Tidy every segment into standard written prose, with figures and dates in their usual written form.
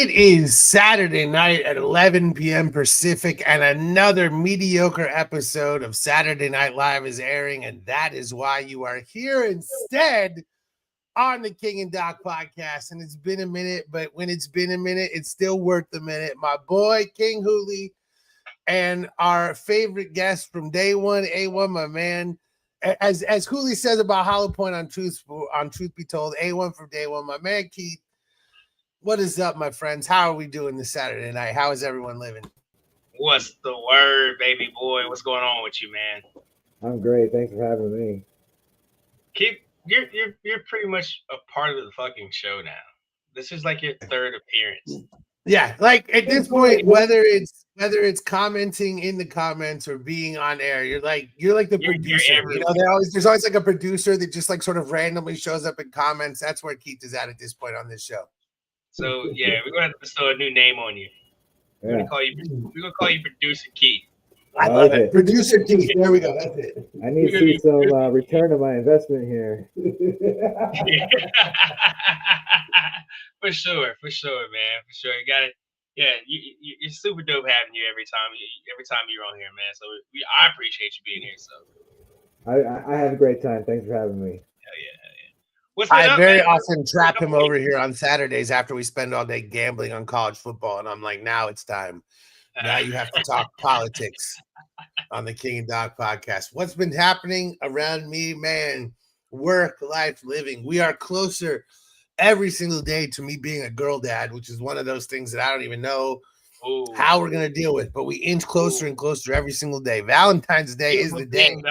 It is Saturday night at 11 p.m. Pacific, and another mediocre episode of Saturday Night Live is airing, and that is why you are here instead on the King and Doc podcast. And it's been a minute, but when it's been a minute, it's still worth the minute. My boy, King Hooley, and our favorite guest from day one, A1, my man. As Hooley says about Hollow Point on Truth Be Told, A1 from day one, my man, Keith. What is up, my friends? How are we doing this Saturday night? How is everyone living? What's the word, baby boy? What's going on with you, man? I'm great. Thanks for having me. You're pretty much a part of the fucking show now. This is like your third appearance. Yeah, like at this point, whether it's commenting in the comments or being on air, you're like the producer. You know, there's always like a producer that just like sort of randomly shows up in comments. That's where Keith is at this point on this show. So yeah, we're gonna have to bestow a new name on you. We're gonna call you Producer Keith. I love it. Producer Keith. There we go. That's it. I need to see some return on my investment here. For sure, man. For sure, you got it. Yeah, you're super dope having you every time you're on here, man. So I appreciate you being here. So I have a great time. Thanks for having me. Hell yeah. I very often trap him over here on Saturdays after we spend all day gambling on college football, and I'm like, now it's time. Now you have to talk politics on the King and Doc podcast. What's been happening around me, man? Work, life, living. We are closer every single day to me being a girl dad, which is one of those things that I don't even know how we're going to deal with, but we inch closer and closer every single day. Valentine's Day is the day. It's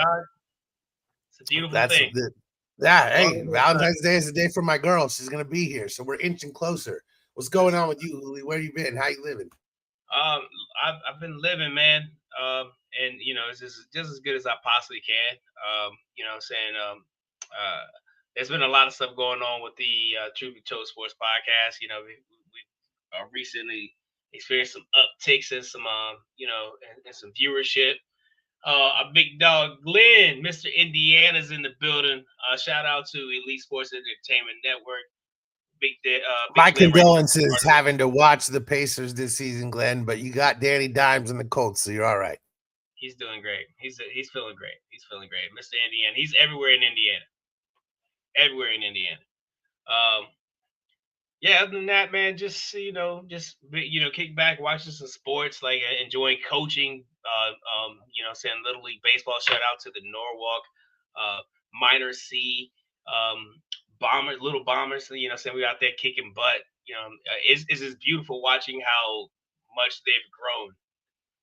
a beautiful thing. Hey, Valentine's Day is the day for my girl. She's going to be here, so we're inching closer. What's going on with you, Hooley? Where you been? How you living? I've been living, man. And you know, it's just as good as I possibly can. You know what I'm saying? There's been a lot of stuff going on with the Truth Be Told Sports podcast. You know, we recently experienced some upticks and some and some viewership. A big dog, Glenn, Mr. Indiana's in the building. Shout out to Elite Sports Entertainment Network. My condolences having to watch the Pacers this season, Glenn, but you got Danny Dimes and the Colts, so you're all right. He's doing great. He's feeling great. He's feeling great. Mr. Indiana. He's everywhere in Indiana. Yeah, other than that, man, just kick back, watching some sports, like enjoying coaching. Saying Little League Baseball. Shout out to the Norwalk Minor C Little Bombers. Saying we out there kicking butt. It's just beautiful watching how much they've grown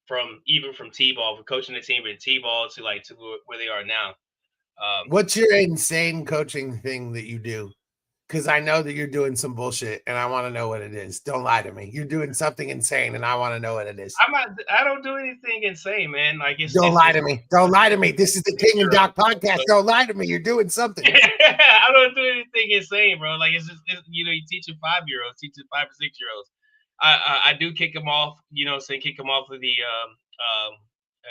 from T-ball, from coaching the team in T-ball to where they are now. What's your insane coaching thing that you do? Because I know that you're doing some bullshit, and I want to know what it is. Don't lie to me. You're doing something insane, and I want to know what it is. I don't do anything insane, man. Don't lie to me. Don't lie to me. This is the King and Doc podcast. Don't lie to me. You're doing something. I don't do anything insane, bro. Like it's you teaching 5-year-olds, teaching 5 or 6-year-olds. I do kick them off. Kick them off of the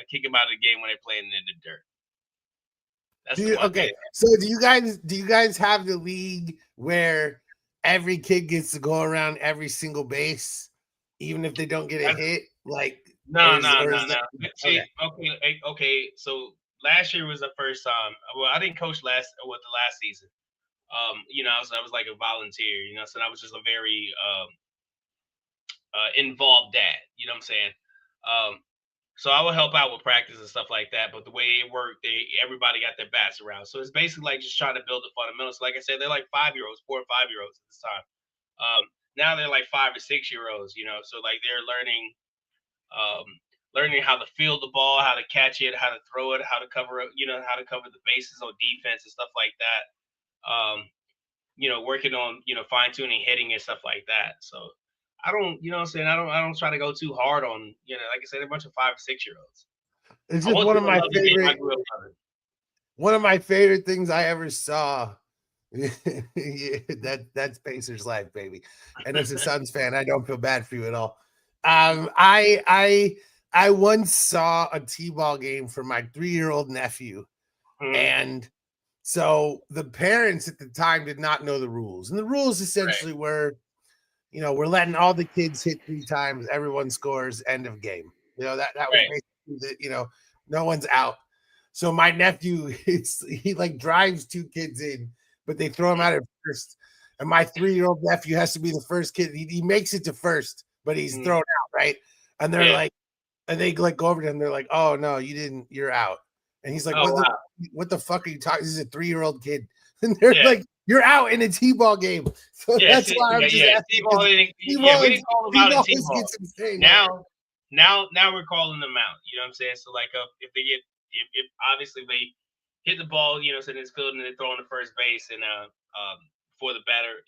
kick them out of the game when they're playing in the dirt. So do you guys have the league where every kid gets to go around every single base, even if they don't get a hit? Like no. Okay. So last year was the first time. Well, I didn't coach the last season. I was like a volunteer. So I was just a very involved dad. You know what I'm saying? So I would help out with practice and stuff like that. But the way it worked, everybody got their bats around. So it's basically like just trying to build the fundamentals. Like I said, they're like 5-year-olds, 4 or 5-year-olds at this time. Now they're like 5 or 6-year-olds, So like they're learning how to field the ball, how to catch it, how to throw it, how to cover it, how to cover the bases on defense and stuff like that. Working on, fine tuning hitting and stuff like that. So I don't, I don't try to go too hard on, like I said, a bunch of 5 or 6-year-olds. It's just one of my favorite things I ever saw. That's Pacers life, baby. And as a Suns fan, I don't feel bad for you at all. I once saw a T-ball game for my 3-year-old nephew, and so the parents at the time did not know the rules, and the rules essentially were, we're letting all the kids hit 3 times, everyone scores, end of game. That was Right. basically no one's out. So my nephew, he like drives 2 kids in, but they throw him out at first. And my 3-year-old nephew has to be the first kid. He makes it to first, but he's thrown out, right? And they're like, and they like go over to him. They're like, "Oh no, you're out." And he's like, "What the fuck are you talking?" This is a 3-year-old kid, and they're like, "You're out in a t-ball game." So that's why I'm just asking. We didn't call them out in t-ball. Now we're calling them out. You know what I'm saying? So like, if they get, if obviously they hit the ball, so in this field and they're throwing to first base, and before the batter,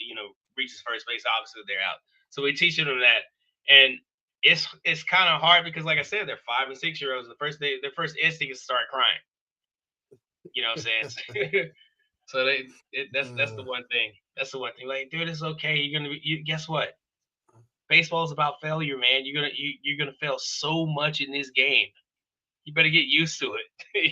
reaches first base, obviously they're out. So we're teaching them that, and it's kind of hard because, like I said, they're 5 and 6 year olds. Their first instinct is to start crying. You know what I'm saying? So that's the one thing. That's the one thing. Like, dude, it's okay. Guess what? Baseball is about failure, man. You're gonna fail so much in this game. You better get used to it.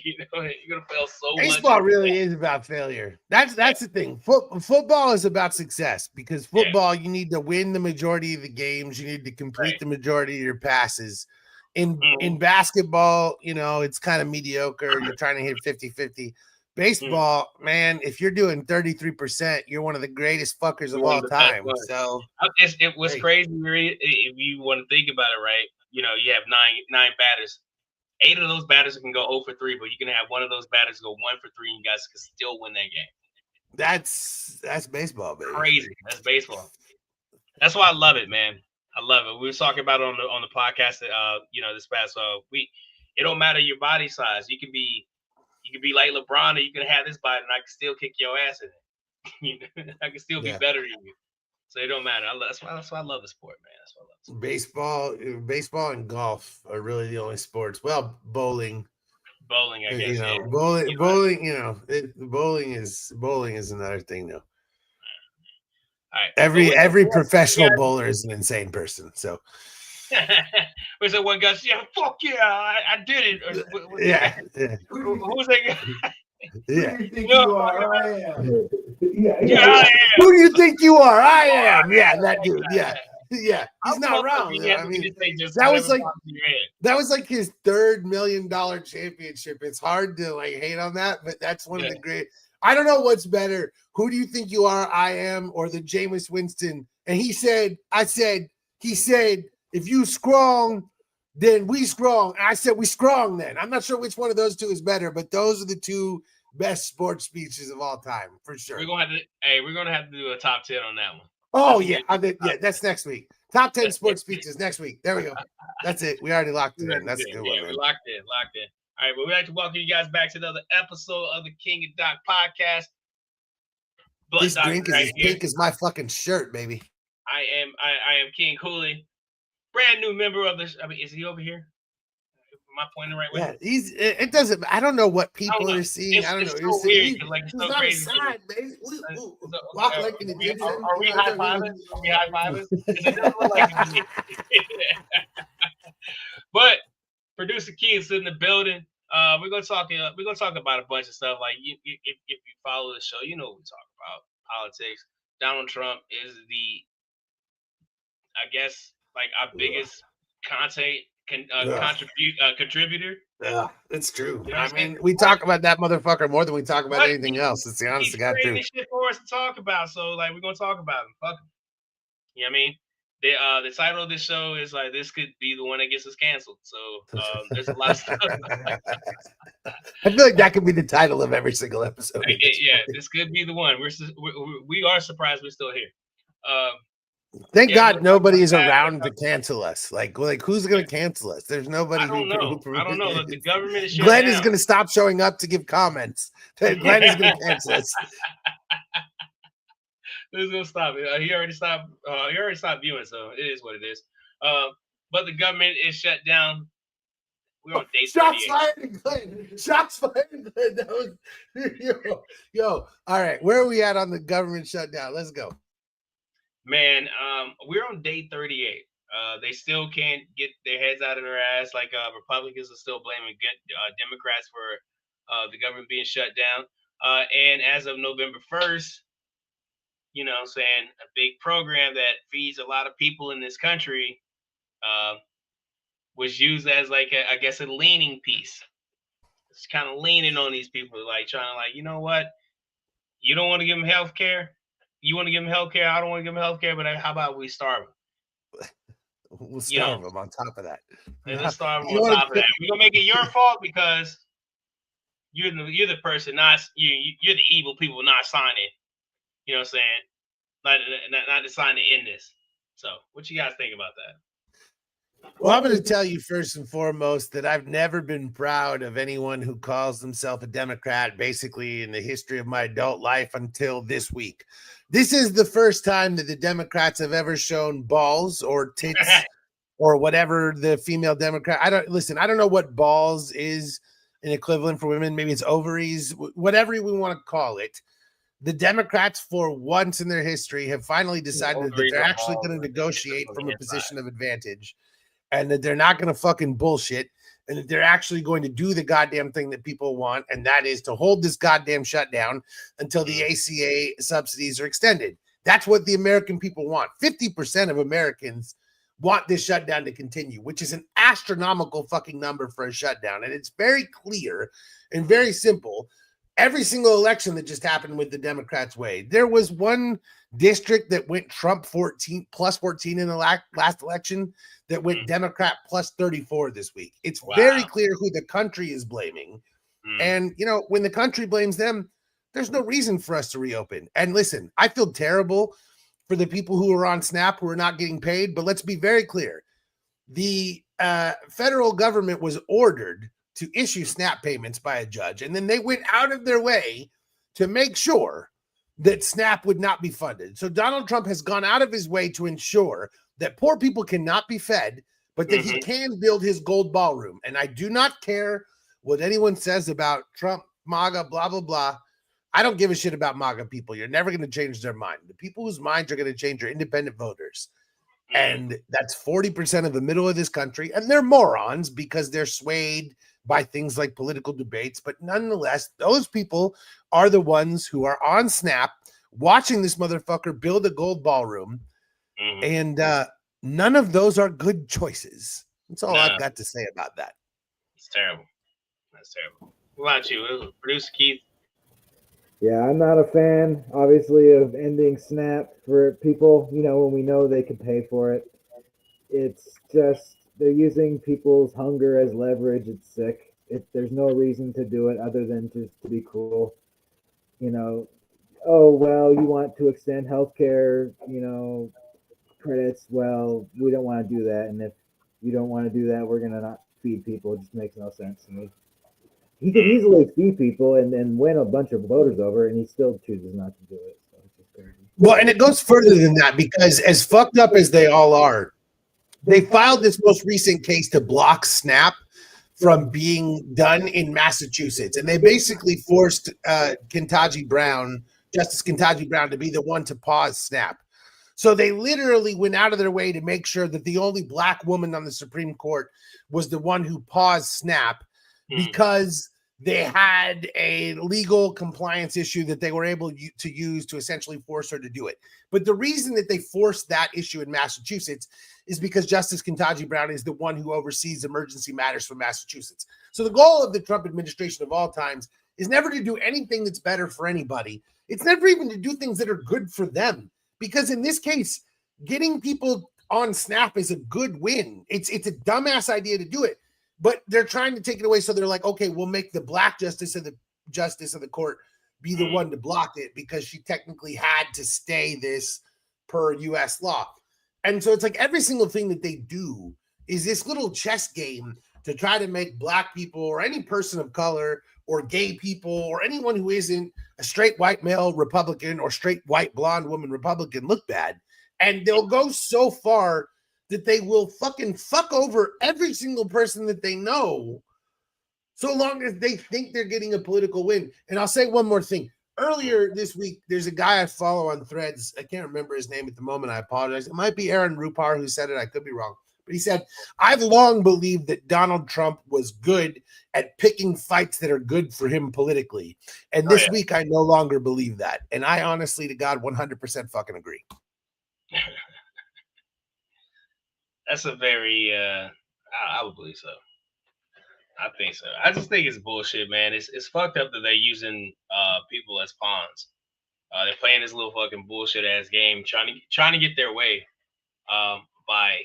You're gonna fail so much. Baseball really is about failure. That's the thing. Football is about success, because football, you need to win the majority of the games. You need to complete the majority of your passes. In basketball, it's kind of mediocre. You're trying to hit 50-50. Baseball, man, if you're doing 33%, you're one of the greatest fuckers of all time. So it was crazy. If you want to think about it, right? You have nine batters. 8 of those batters can go 0 for 3, but you can have one of those batters go 1 for 3, and you guys can still win that game. That's baseball, baby. Crazy. That's baseball. That's why I love it, man. I love it. We were talking about it on the podcast that this past week. It don't matter your body size. You can be like LeBron, or you can have this body, and I can still kick your ass in it. I can still be better than you. So it don't matter. That's why I love the sport, man. That's why I love the sport. Baseball and golf are really the only sports. Well, bowling. Bowling, I guess. Bowling. Bowling is another thing, though. All right. Every professional bowler is an insane person. So. Was it one guy? Yeah, fuck yeah, I did it. Who was that guy? Yeah. Who do you think you are? I am. I am. Who do you think you are? I am. Yeah, that dude. Yeah. He's not wrong. I mean, that was like his $3 million championship. It's hard to like hate on that, but that's one of the great. I don't know what's better. Who do you think you are? I am, or the Jameis Winston? And he said, if you strong, then we strong. And I said, we strong then. I'm not sure which one of those two is better, but those are the 2 best sports speeches of all time, for sure. We're gonna have to do a top 10 on that one. Oh, that's next week. Top 10 sports speeches next week. There we go. That's it. We already locked it in. That's a good one, man. We're locked in. All right, but we'd like to welcome you guys back to another episode of the King and Doc podcast. This drink is as pink as my fucking shirt, baby. I am King Cooley, brand new member of this. I mean, is he over here? Am I pointing the right way? Yeah, it doesn't. I don't know what people are seeing. I don't know. It's so weird. It's so crazy. Side, baby. Walk like an Egyptian. Are we high fiving? But producer Keith's in the building. We're gonna talk about a bunch of stuff. Like if you follow the show, you know what we talk about. Politics. Donald Trump is I guess, like our biggest content contributor. Yeah, it's true. You know I mean, we talk about that motherfucker more than we talk about anything else. It's the honest to God truth. He's shit for us to talk about, so like we're gonna talk about him. Fuck him. You know what I mean? The title of this show is like, this could be the one that gets us canceled. So there's a lot of stuff. I feel like that could be the title of every single episode. Yeah, this could be the one. We are surprised we're still here. Thank God nobody is around to cancel us. Like who's going to cancel us? There's nobody. I don't know. Look, the government is Glenn is going to stop showing up to give comments. Glenn is going to cancel us. Who's going to stop it? He already stopped. He already stopped viewing, so it is what it is. But the government is shut down. We're on day 38. Shots fired, Glenn. Shots fired, Glenn. That was yo. All right, where are we at on the government shutdown? Let's go. Man, we're on day 38. They still can't get their heads out of their ass. Like Republicans are still blaming Democrats for the government being shut down. And as of November 1st, saying a big program that feeds a lot of people in this country was used as like I guess a leaning piece. It's kind of leaning on these people, like trying to like, you know what? You don't want to give them health care. You want to give them health care. I don't want to give them health care, but how about we starve them? We'll starve them on top of that. Let's starve them on top of that. We're gonna make it your fault because you're the person, not you're the evil people not signing. You know what I'm saying? Not to sign to end this. So, what you guys think about that? Well, I'm going to tell you first and foremost that I've never been proud of anyone who calls themselves a Democrat, basically in the history of my adult life until this week. This is the first time that the Democrats have ever shown balls or tits or whatever the female Democrat. I don't know what balls is an equivalent for women. Maybe it's ovaries, whatever we want to call it. The Democrats, for once in their history, have finally decided that they're actually going to negotiate from a position of advantage. And that they're not going to fucking bullshit, and that they're actually going to do the goddamn thing that people want, and that is to hold this goddamn shutdown until the ACA subsidies are extended. That's what the American people want. 50% of Americans want this shutdown to continue, which is an astronomical fucking number for a shutdown. And it's very clear and very simple. Every single election that just happened with the Democrats' way, there was one district that went Trump 14 in the last election that went Democrat plus 34 this week. It's very clear who the country is blaming. And, when the country blames them, there's no reason for us to reopen. And listen, I feel terrible for the people who are on SNAP who are not getting paid, but let's be very clear. The federal government was ordered to issue SNAP payments by a judge, and then they went out of their way to make sure that SNAP would not be funded. So Donald Trump has gone out of his way to ensure that poor people cannot be fed, but that he can build his gold ballroom. And I do not care what anyone says about Trump, MAGA, blah, blah, blah. I don't give a shit about MAGA people. You're never going to change their mind. The people whose minds are going to change are independent voters. And that's 40% of the middle of this country. And they're morons because they're swayed by things like political debates. But nonetheless, those people are the ones who are on SNAP watching this motherfucker build a gold ballroom. And none of those are good choices. That's all I've got to say about that. It's terrible. That's terrible. What about you, Producer Keith? Yeah, I'm not a fan, obviously, of ending SNAP for people, when we know they can pay for it. It's just, they're using people's hunger as leverage. It's sick. There's no reason to do it other than just to be cruel. Oh, well, you want to extend healthcare, credits. Well, we don't want to do that. And if you don't want to do that, we're going to not feed people. It just makes no sense to me. He could easily feed people and then win a bunch of voters over, and he still chooses not to do it. So it's just crazy. Well, and it goes further than that, because as fucked up as they all are, they filed this most recent case to block SNAP from being done in Massachusetts. And they basically forced Justice Ketanji Brown, to be the one to pause SNAP. So they literally went out of their way to make sure that the only black woman on the Supreme Court was the one who paused SNAP, because they had a legal compliance issue that they were able to use to essentially force her to do it. But the reason that they forced that issue in Massachusetts is because Justice Ketanji Brown is the one who oversees emergency matters for Massachusetts. So the goal of the Trump administration of all times is never to do anything that's better for anybody. It's never even to do things that are good for them. Because in this case, getting people on SNAP is a good win. It's a dumbass idea to do it. But they're trying to take it away, so they're like, okay, we'll make the black justice of the court be the one to block it, because she technically had to stay this per U.S. law. And so it's like every single thing that they do is this little chess game to try to make black people or any person of color or gay people or anyone who isn't a straight white male Republican or straight white blonde woman Republican look bad. And they'll go so far that they will fucking fuck over every single person that they know, so long as they think they're getting a political win. And I'll say one more thing. Earlier this week, there's a guy I follow on Threads. I can't remember his name at the moment. I apologize. It might be Aaron Rupar who said it. I could be wrong. But he said, I've long believed that Donald Trump was good at picking fights that are good for him politically. And this week, I no longer believe that. And I honestly to God 100% fucking agree. That's a very, I would believe so. I think so. I just think it's bullshit, man. It's fucked up that they're using people as pawns. They're playing this little fucking bullshit ass game, trying to get their way by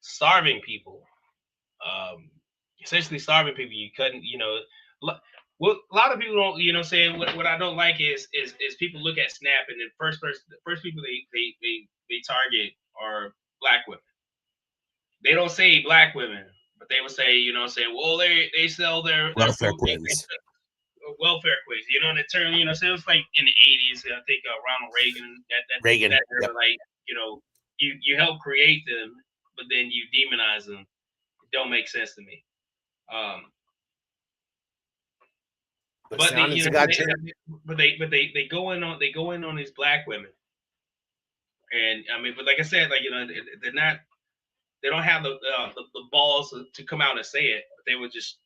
starving people. Essentially starving people. You couldn't, well, a lot of people don't, saying what I don't like is people look at Snap and the first people they target are black women. They don't say black women, but they would say, well, they sell their welfare queens. Welfare queens, the term, so it was like in the 80s, I think Ronald Reagan, Reagan, yep. Like, you help create them, but then you demonize them. It don't make sense to me. But they go in on these black women, and I mean, but like I said, like they don't have the balls to come out and say it. But they would just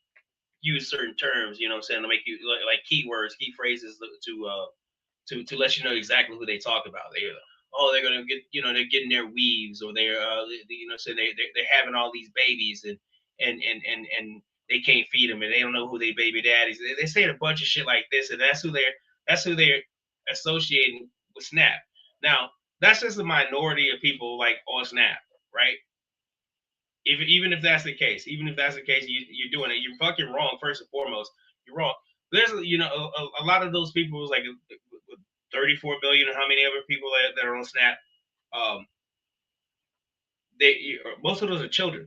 use certain terms, to make you like keywords, key phrases to let you know exactly who they talk about. They're gonna get, they're getting their weaves, or they're so they're having all these babies and they can't feed them, and they don't know who their baby daddies. They say a bunch of shit like this, and that's who they're associating with Snap. Now, that's just a minority of people like on Snap, right? Even if that's the case, you're doing it. You're fucking wrong. First and foremost, you're wrong. There's a lot of those people, like 34 billion, or how many other people that are on Snap. Most of those are children.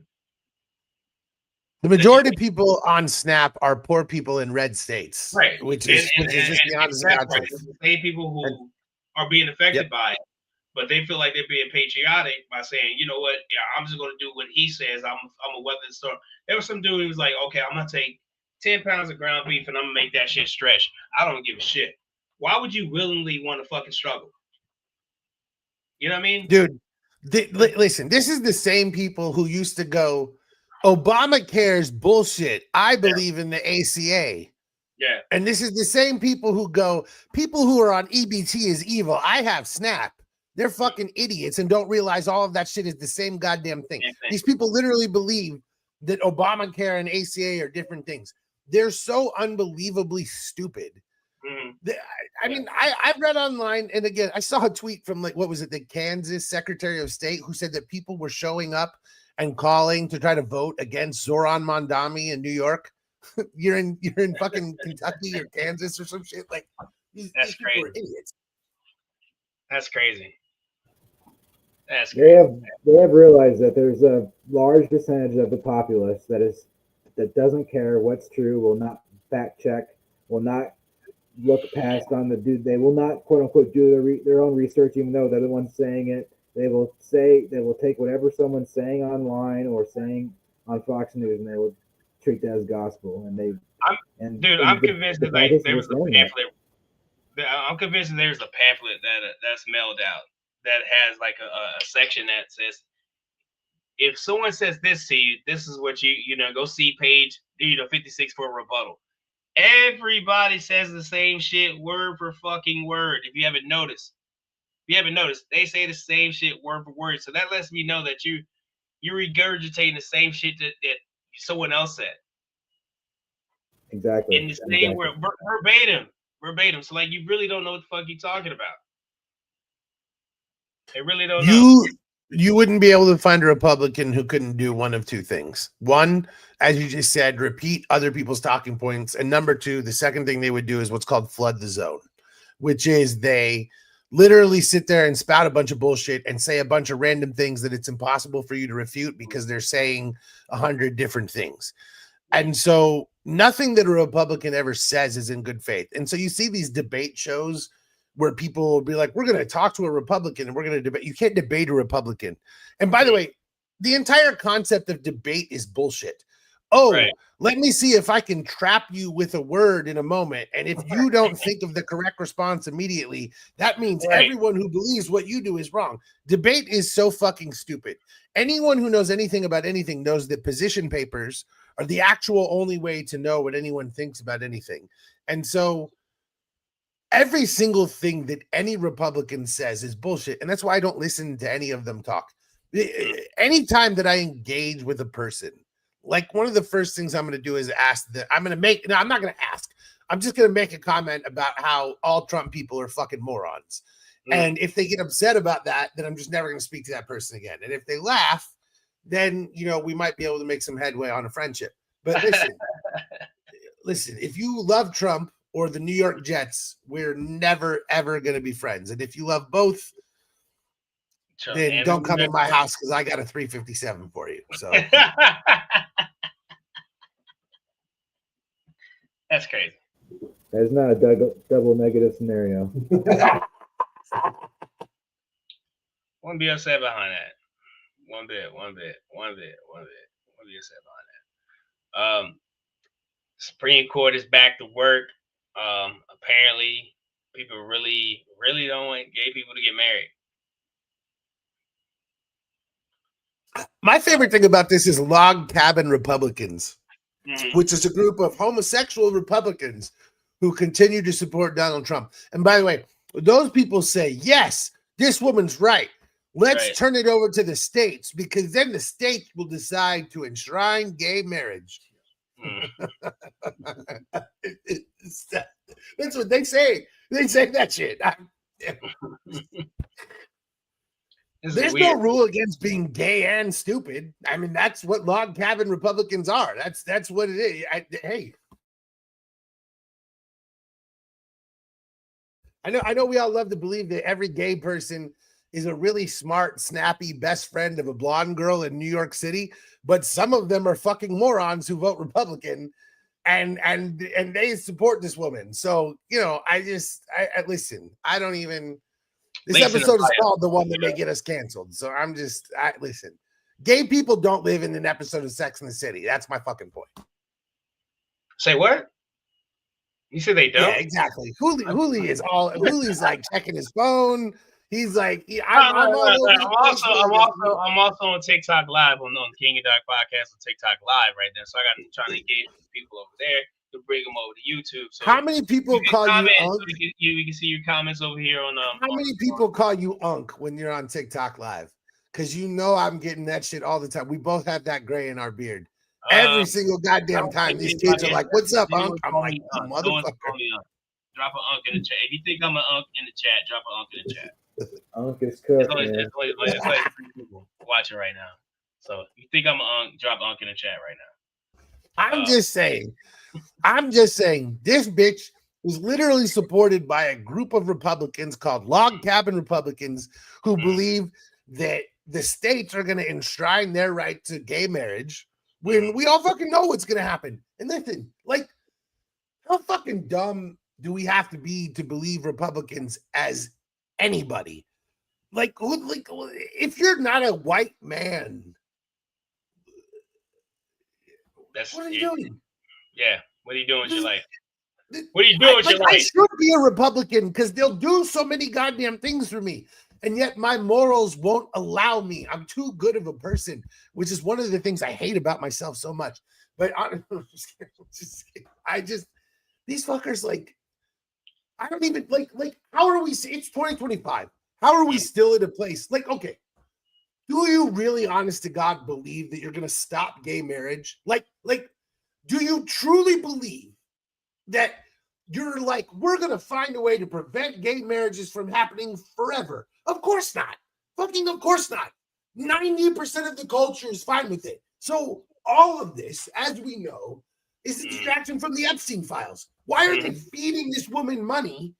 The majority of people on Snap are poor people in red states, right? Which is just the honest truth. The same people who are being affected by it. But they feel like they're being patriotic by saying, you know what, yeah, I'm just going to do what he says. I'm a weather the storm. There was some dude who was like, okay, I'm going to take 10 pounds of ground beef and I'm going to make that shit stretch. I don't give a shit. Why would you willingly want to fucking struggle? You know what I mean? Dude, listen, this is the same people who used to go, Obamacare's bullshit. I believe in the ACA. Yeah. And this is the same people who go, people who are on EBT is evil. I have Snap. They're fucking idiots and don't realize all of that shit is the same goddamn thing. These people literally believe that Obamacare and ACA are different things. They're so unbelievably stupid. Mm-hmm. I mean, I've read online, and again, I saw a tweet from the Kansas Secretary of State who said that people were showing up and calling to try to vote against Zohran Mamdani in New York. you're in fucking Kentucky or Kansas or some shit. Like these people are idiots. That's crazy. They have realized that there's a large percentage of the populace that doesn't care what's true, will not fact check, will not look past on the dude. They will not quote unquote do their own research, even though they're the ones saying it. They will take whatever someone's saying online or saying on Fox News, and they will treat that as gospel. I'm convinced that there was a pamphlet. I'm convinced that there's a pamphlet that's mailed out that has like a section that says, if someone says this to you, this is what you go see page 56 for a rebuttal. Everybody says the same shit word for fucking word. If you haven't noticed, they say the same shit word for word. So that lets me know that you're regurgitating the same shit that someone else said. Exactly. In the same word, verbatim. So like, you really don't know what the fuck you're talking about. They really don't know. You wouldn't be able to find a Republican who couldn't do one of two things. One, as you just said, repeat other people's talking points. And number two, the second thing they would do is what's called flood the zone, which is they literally sit there and spout a bunch of bullshit and say a bunch of random things that it's impossible for you to refute because they're saying 100 different things. And so nothing that a Republican ever says is in good faith. And so you see these debate shows where people will be like, we're going to talk to a Republican and we're going to debate. You can't debate a Republican. And by the way, the entire concept of debate is bullshit. Oh, Right. let me see if I can trap you with a word in a moment. And if you don't think of the correct response immediately, that means everyone who believes what you do is wrong. Debate is so fucking stupid. Anyone who knows anything about anything knows that position papers are the actual only way to know what anyone thinks about anything. And so every single thing that any Republican says is bullshit. And that's why I don't listen to any of them talk. Anytime that I engage with a person, like one of the first things I'm going to do is ask that I'm not going to ask. I'm just going to make a comment about how all Trump people are fucking morons. And if they get upset about that, then I'm just never going to speak to that person again. And if they laugh, then, we might be able to make some headway on a friendship. But listen, if you love Trump or the New York Jets, we're never, ever going to be friends. And if you love both, then don't come in my house because I got a 357 for you. So that's crazy. That is not a double negative scenario. Wouldn't be upset behind that. One bit. Wouldn't be upset behind that. Supreme Court is back to work. Apparently, people really, really don't want gay people to get married. My favorite thing about this is Log Cabin Republicans, which is a group of homosexual Republicans who continue to support Donald Trump. And by the way, those people say, yes, this woman's right. Let's turn it over to the states because then the states will decide to enshrine gay marriage. That's what they say. They say that shit. There's no rule against being gay and stupid. I mean, that's what Log Cabin Republicans are. That's what it is. Hey, I know we all love to believe that every gay person is a really smart, snappy best friend of a blonde girl in New York City, but some of them are fucking morons who vote Republican and they support this woman. So, I listen, I don't even. This episode is called The One That May Get Us Canceled. So listen. Gay people don't live in an episode of Sex and the City. That's my fucking point. Say what? You said they don't? Yeah, exactly. Hoolie's like checking his phone. He's like, I'm also on TikTok Live on King and Doc Podcast on TikTok Live right now. So I got trying to engage with people over there to bring them over to YouTube. So how many people call you Unk? So we can see your comments over here on How many people call you Unk when you're on TikTok Live? Because I'm getting that shit all the time. We both have that gray in our beard. Every single goddamn time these kids are like, "What's up, Unk?" I'm like, "Motherfucker." Drop an Unk in the chat. If you think I'm an Unk in the chat, drop an Unk in the chat. Unk is cooked. It's like 3 people watching right now. So if you think I'm an Unk, drop Unk in the chat right now. I'm just saying, this bitch was literally supported by a group of Republicans called Log Cabin Republicans who believe that the states are going to enshrine their right to gay marriage when we all fucking know what's going to happen. And listen, like, how fucking dumb do we have to be to believe Republicans as anybody? Like, if you're not a white man, what are you doing? Yeah, what are you doing with your life? What are you doing with your life? I should be a Republican because they'll do so many goddamn things for me. And yet my morals won't allow me. I'm too good of a person, which is one of the things I hate about myself so much. But these fuckers, like, I don't even like, how are we? It's 2025. How are we still in a place? Like, okay, do you really, honest to God, believe that you're going to stop gay marriage? Like, do you truly believe that you're like, we're going to find a way to prevent gay marriages from happening forever? Of course not. Fucking of course not. 90% of the culture is fine with it. So all of this, as we know, is a distraction from the Epstein files. Why are they feeding this woman money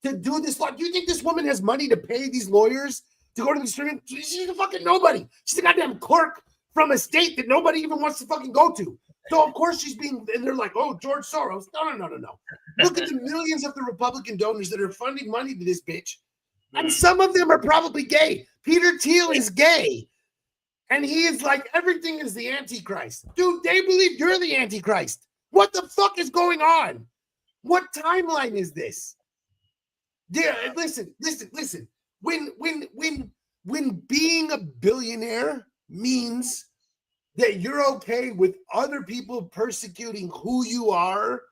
to do this law? Do you think this woman has money to pay these lawyers to go to the streaming? She's a fucking nobody. She's a goddamn clerk from a state that nobody even wants to fucking go to. So of course she's being, and they're like, oh, George Soros. No. Look at the millions of the Republican donors that are funding money to this bitch. And some of them are probably gay. Peter Thiel is gay. And he is like, everything is the Antichrist. Dude, they believe you're the Antichrist. What the fuck is going on? What timeline is this? Yeah, listen. When being a billionaire means that you're okay with other people persecuting who you are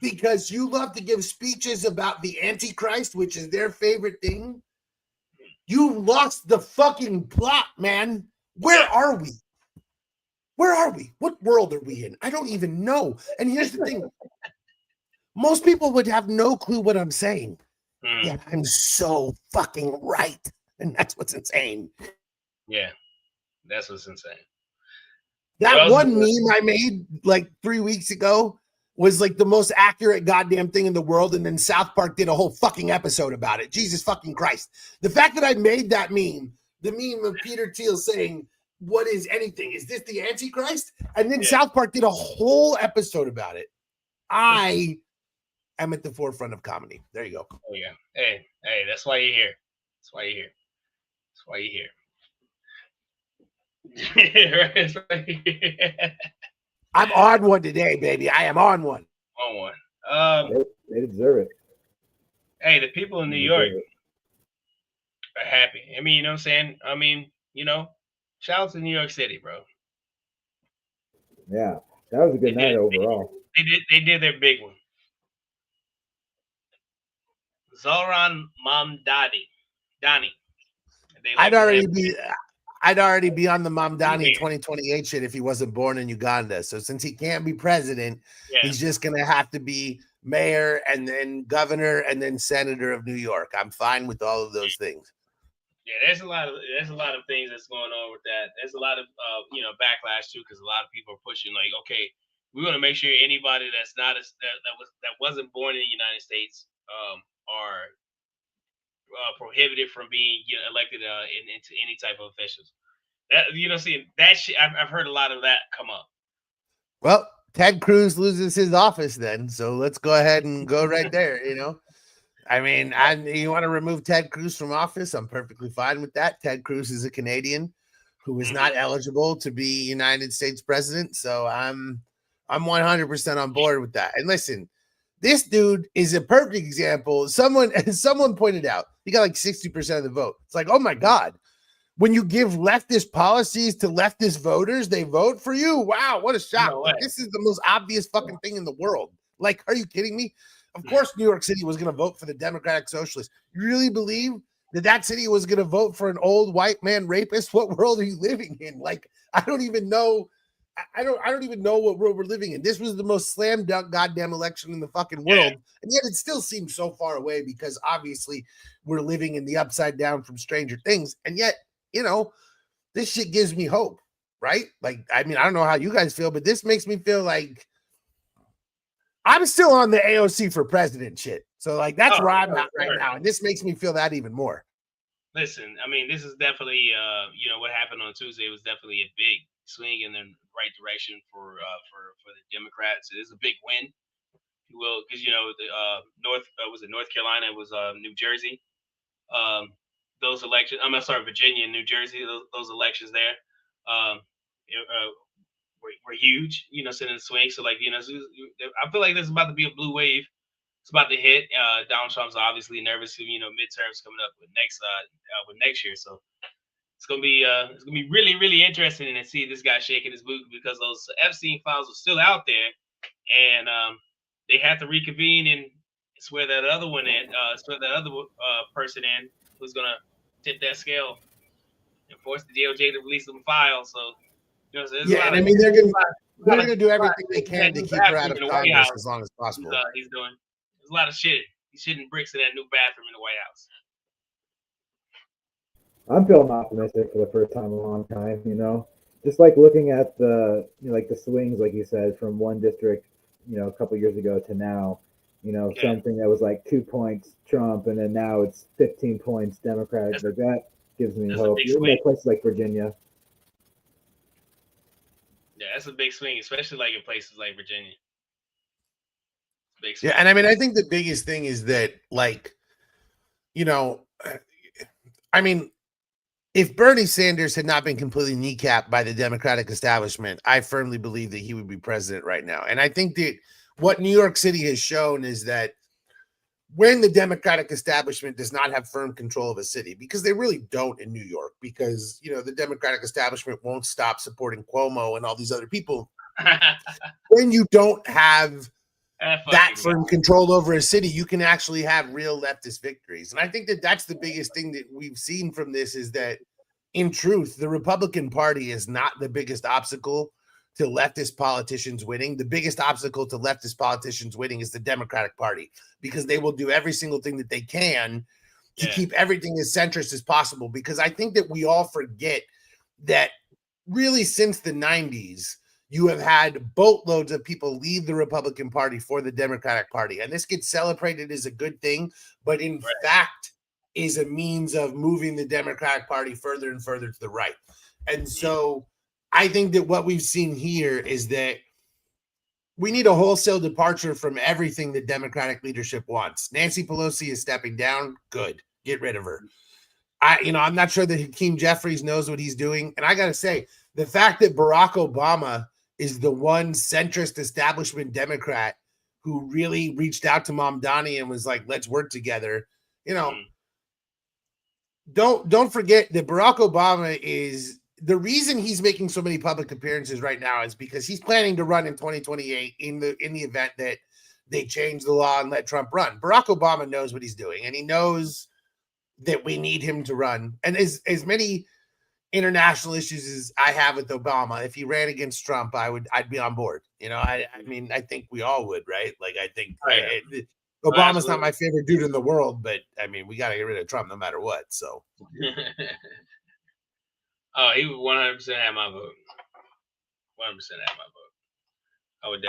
because you love to give speeches about the Antichrist, which is their favorite thing, you lost the fucking plot, man. Where are we? Where are we? What world are we in? I don't even know. And here's the thing. Most people would have no clue what I'm saying. Yeah, I'm so fucking right. And that's what's insane. Yeah, that's what's insane. That one meme I made like 3 weeks ago was like the most accurate goddamn thing in the world. And then South Park did a whole fucking episode about it. Jesus fucking Christ. The fact that I made that meme, the meme of Peter Thiel saying, what is anything? Is this the Antichrist? And then South Park did a whole episode about it. I am at the forefront of comedy. There you go. Oh, yeah. Hey, that's why you're here. That's why you're here. That's why you're here. I'm on one today, baby. I am on one. On one. They deserve it. Hey, the people in New York are happy. I mean, you know what I'm saying? I mean, you know, shout out to New York City, bro. Yeah, that was a good night overall. They did their big one. Zohran Mamdani. I'd already be on the Mamdani 2028 shit if he wasn't born in Uganda. So since he can't be president, he's just gonna have to be mayor and then governor and then senator of New York. I'm fine with all of those things. Yeah, there's a lot of things that's going on with that. There's a lot of backlash too, because a lot of people are pushing like, okay, we want to make sure anybody that's not that wasn't born in the United States are prohibited from being elected into any type of officials. That that shit, I've heard a lot of that come up. Well, Ted Cruz loses his office then, so let's go ahead and go right there. I mean, you want to remove Ted Cruz from office? I'm perfectly fine with that. Ted Cruz is a Canadian who is not eligible to be United States president, so I'm 100% on board with that. And listen, this dude is a perfect example. Someone pointed out he got like 60% of the vote. It's like, oh my God, when you give leftist policies to leftist voters, they vote for you. Wow, what a shock. No like, this is the most obvious fucking thing in the world. Like, are you kidding me? Of course, New York City was going to vote for the Democratic Socialists. You really believe that city was going to vote for an old white man rapist? What world are you living in? Like, I don't even know. I don't even know what world we're living in. This was the most slam dunk goddamn election in the fucking world. And yet it still seems so far away because obviously we're living in the upside down from Stranger Things. And yet, this shit gives me hope, right? Like, I mean, I don't know how you guys feel, but this makes me feel like I'm still on the AOC for president shit. So like, that's where I'm at right now. And this makes me feel that even more. Listen, I mean, this is definitely, what happened on Tuesday was definitely a big swing in the right direction for the Democrats. It is a big win, if you will, because the North Carolina, it was New Jersey. Those elections, Virginia and New Jersey, those elections there were huge. Sending a swing. So like, I feel like this is about to be a blue wave. It's about to hit. Donald Trump's obviously nervous. Midterms coming up with next year. So it's gonna be really, really interesting to see this guy shaking his boot because those Epstein files are still out there, and they have to reconvene and swear that other one in, person in who's gonna tip that scale and force the DOJ to release some files. So and I mean they're gonna do everything they can to keep her out of Congress as long as possible. He's doing. There's a lot of shit. He's shitting bricks in that new bathroom in the White House. I'm feeling optimistic for the first time in a long time, just like looking at the, like the swings, like you said, from one district, a couple years ago to now, something that was like 2 points Trump, and then now it's 15 points Democratic. Like that gives me hope. Even in places like Virginia. Yeah, that's a big swing, especially like in places like Virginia. Yeah, and I mean, I think the biggest thing is that, like, I mean, if Bernie Sanders had not been completely kneecapped by the Democratic establishment, I firmly believe that he would be president right now. And I think that what New York City has shown is that when the Democratic establishment does not have firm control of a city, because they really don't in New York, because, you know, the Democratic establishment won't stop supporting Cuomo and all these other people. When you don't have that firm control over a city, you can actually have real leftist victories. And I think that that's the biggest thing that we've seen from this, is that in truth, the Republican Party is not the biggest obstacle to leftist politicians winning. The biggest obstacle to leftist politicians winning is the Democratic Party, because they will do every single thing that they can to keep everything as centrist as possible. Because I think that we all forget that really since the 90s, you have had boatloads of people leave the Republican Party for the Democratic Party. And this gets celebrated as a good thing, but in fact is a means of moving the Democratic Party further and further to the right. And so I think that what we've seen here is that we need a wholesale departure from everything the Democratic leadership wants. Nancy Pelosi is stepping down. Good. Get rid of her. I'm not sure that Hakeem Jeffries knows what he's doing. And I got to say, the fact that Barack Obama is the one centrist establishment Democrat who really reached out to Mamdani and was like, let's work together. Don't forget that Barack Obama is the reason he's making so many public appearances right now is because he's planning to run in 2028 in the event that they change the law and let Trump run. Barack Obama knows what he's doing, and he knows that we need him to run. And as many international issues as I have with Obama, if he ran against Trump, I'd be on board. I mean, I think we all would, right? Like, I think Obama's not my favorite dude in the world, but I mean, we got to get rid of Trump no matter what. So, he would 100% have my vote. 100% have my vote. I want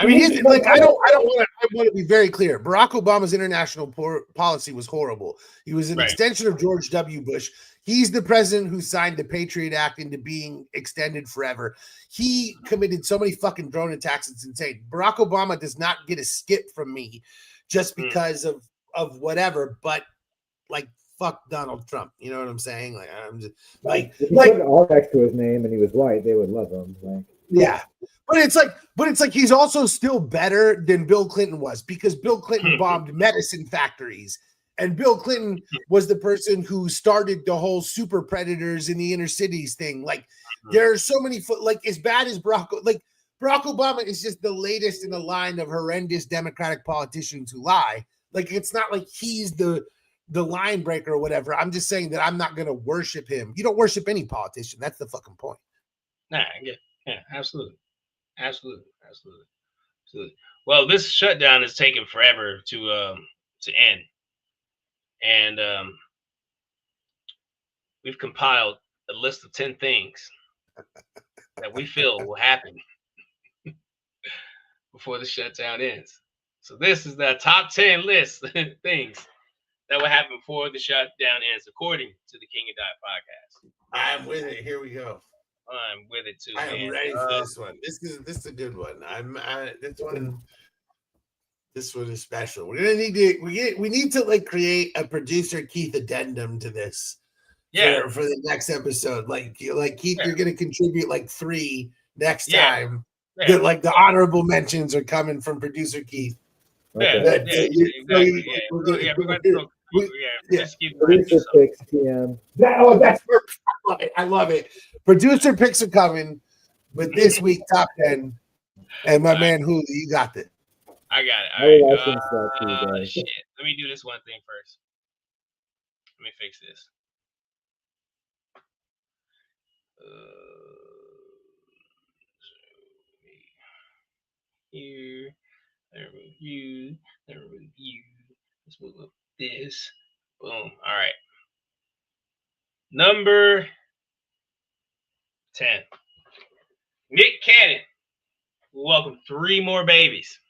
to be very clear. Barack Obama's international policy was horrible. He was an extension of George W. Bush. He's the president who signed the Patriot Act into being extended forever. He committed so many fucking drone attacks. It's insane. Barack Obama does not get a skip from me just because of whatever, but like, fuck Donald Trump. You know what I'm saying? Like, I'm just like, if you put an R next to his name and he was white, they would love him. Like, yeah. But it's like he's also still better than Bill Clinton was, because Bill Clinton bombed medicine factories. And Bill Clinton was the person who started the whole super predators in the inner cities thing. Like, there are so many as bad as Barack Obama is just the latest in a line of horrendous Democratic politicians who lie. Like, it's not like he's the line breaker or whatever. I'm just saying that I'm not going to worship him. You don't worship any politician. That's the fucking point. Nah, yeah, absolutely. Well, this shutdown is taking forever to end. And we've compiled a list of 10 things that we feel will happen before the shutdown ends. So this is the top 10 list of things that will happen before the shutdown ends, according to the King of Diet podcast. I'm with it. Here we go. I'm with it too. I am ready for this one. This is a good one. This one is special. We're gonna need to like create a producer Keith addendum to this. Yeah, for the next episode. Like Keith, you're gonna contribute like 3 next time. Yeah. Like the honorable mentions are coming from producer Keith. Okay. Producer picks TM. That's perfect. I love it. Producer picks are coming, but this week top 10, and my man Hulu, you got it. I got it. All right. Shit. Let me do this one thing first. Let me fix this. Here. Review. Let's move up this. Boom. All right. Number 10. Nick Cannon will welcome 3 more babies.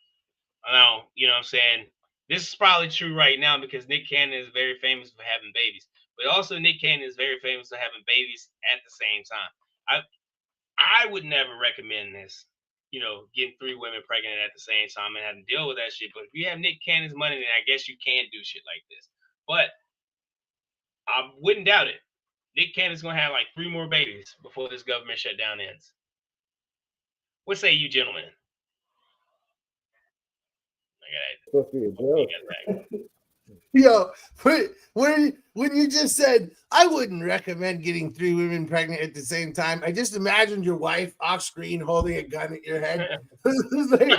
Now, you know what I'm saying? This is probably true right now because Nick Cannon is very famous for having babies. But also Nick Cannon is very famous for having babies at the same time. I would never recommend this. Getting 3 women pregnant at the same time and having to deal with that shit. But if you have Nick Cannon's money, then I guess you can do shit like this. But I wouldn't doubt it. Nick Cannon's going to have like 3 more babies before this government shutdown ends. What say you, gentlemen? Supposed to be a joke. Yo, when you just said, I wouldn't recommend getting 3 women pregnant at the same time, I just imagined your wife off screen holding a gun at your head. Like, you know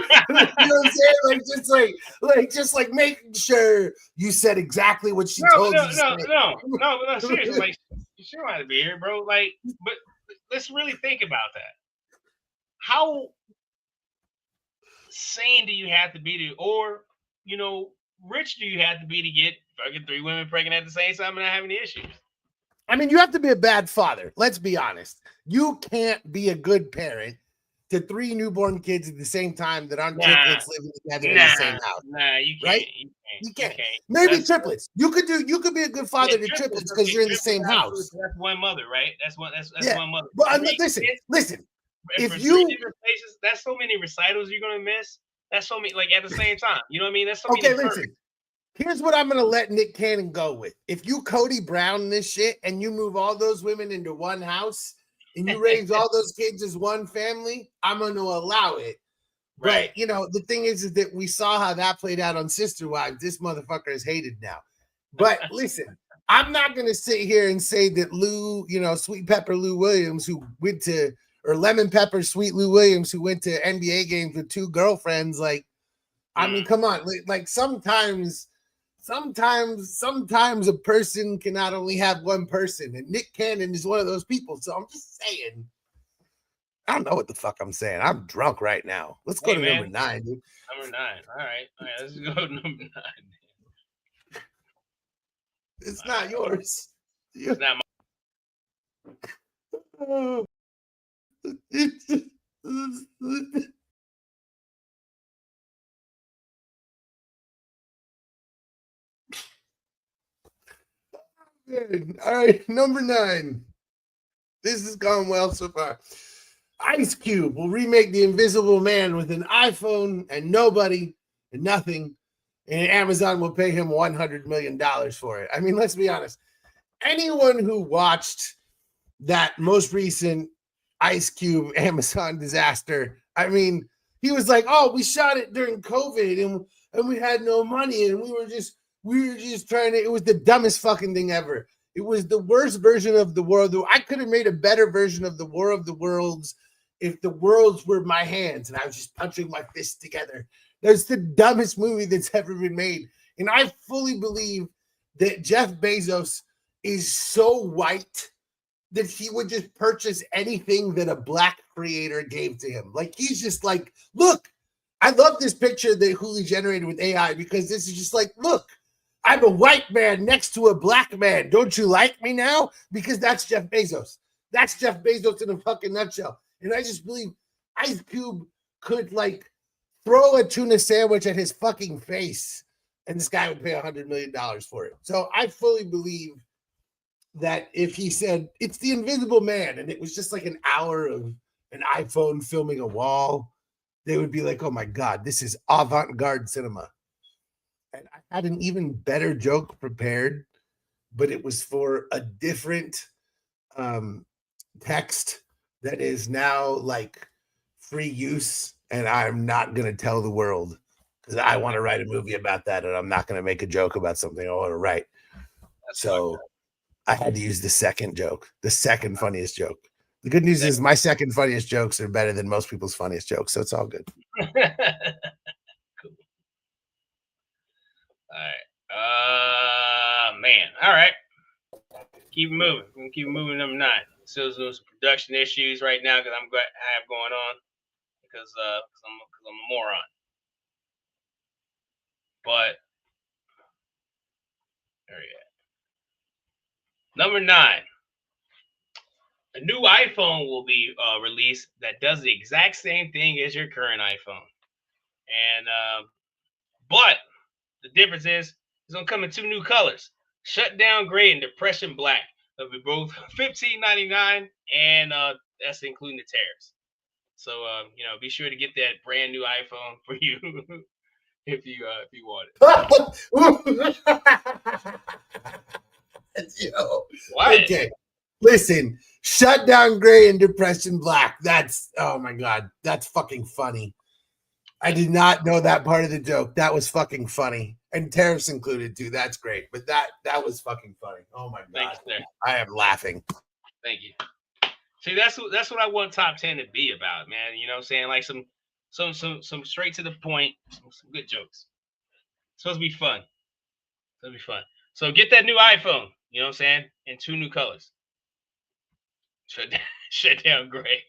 what I'm saying? Just making sure you said exactly what she told you. No, seriously, like, she don't have to be here, bro. Like, but let's really think about that. How sane do you have to be or, rich do you have to be to get fucking 3 women pregnant at the same time and not have any issues? I mean, you have to be a bad father. Let's be honest. You can't be a good parent to 3 newborn kids at the same time that aren't triplets living together in the same house. Nah, you can't. Right? You can't. Maybe triplets. You could be a good father to triplets because you're in the same house. That's one mother, right? That's one mother. But listen. If you different places, that's so many recitals you're gonna miss. That's so many, like, at the same time. You know what I mean? That's so many. Listen. Here's what I'm gonna let Nick Cannon go with. If you Cody Brown this shit and you move all those women into one house and you raise all those kids as one family, I'm gonna allow it. Right. But the thing is that we saw how that played out on Sister Wives. This motherfucker is hated now. But listen, I'm not gonna sit here and say that Sweet Pepper Lou Williams, who went to, or Lemon Pepper Sweet Lou Williams, who went to NBA games with 2 girlfriends, like, I mean, come on, like sometimes a person can not only have one person, and Nick Cannon is one of those people. So I'm just saying, I don't know what the fuck I'm saying. I'm drunk right now. Let's go to number 9, dude. Number 9. All right, let's go to number 9. It's not yours. It's not my. All right, number 9. This has gone well so far. Ice Cube will remake The Invisible Man with an iPhone and nobody and nothing, and Amazon will pay him $100 million for it. I mean, let's be honest. Anyone who watched that most recent Ice Cube Amazon disaster, I mean, he was like, "Oh, we shot it during COVID and we had no money and we were just trying to." It was the dumbest fucking thing ever. It was the worst version of the world. I could have made a better version of the War of the Worlds if the worlds were my hands and I was just punching my fists together. That's the dumbest movie that's ever been made. And I fully believe that Jeff Bezos is so white that he would just purchase anything that a black creator gave to him. Like, he's just like, look, I love this picture that Huli generated with AI because this is just like, look, I'm a white man next to a black man. Don't you like me now? Because that's Jeff Bezos. That's Jeff Bezos in a fucking nutshell. And I just believe Ice Cube could, like, throw a tuna sandwich at his fucking face and this guy would pay $100 million for it. So I fully believe that if he said it's The Invisible Man and it was just like an hour of an iPhone filming a wall, they would be like, oh my God, this is avant-garde cinema. And I had an even better joke prepared, but it was for a different text that is now like free use. And I'm not going to tell the world because I want to write a movie about that. And I'm not going to make a joke about something I want to write. So I had to use the second joke, the second funniest joke. The good news is my second funniest jokes are better than most people's funniest jokes. So it's all good. Cool. All right. Man. All right. Keep moving. We're going to keep moving. Number 9. Still doing some production issues right now because I have going on because I'm a moron. But there you go. Number 9. A new iPhone will be released that does the exact same thing as your current iPhone. And but the difference is it's gonna come in 2 new colors: Shutdown Gray and Depression Black. They'll be both $15.99, and that's including the tariffs. So be sure to get that brand new iPhone for you if you want it. Yo, what? Okay. Listen, Shutdown Gray and Depression Black. That's, oh my God, that's fucking funny. I did not know that part of the joke. That was fucking funny. And tariffs included too. That's great. But that was fucking funny. Oh my God. Thanks, sir. I am laughing. Thank you. See, that's what I want top 10 to be about, man. You know what I'm saying? Like some straight to the point, some good jokes. It's supposed to be fun. It's supposed to be fun. So get that new iPhone, you know what I'm saying? In 2 new colors. Shutdown Gray.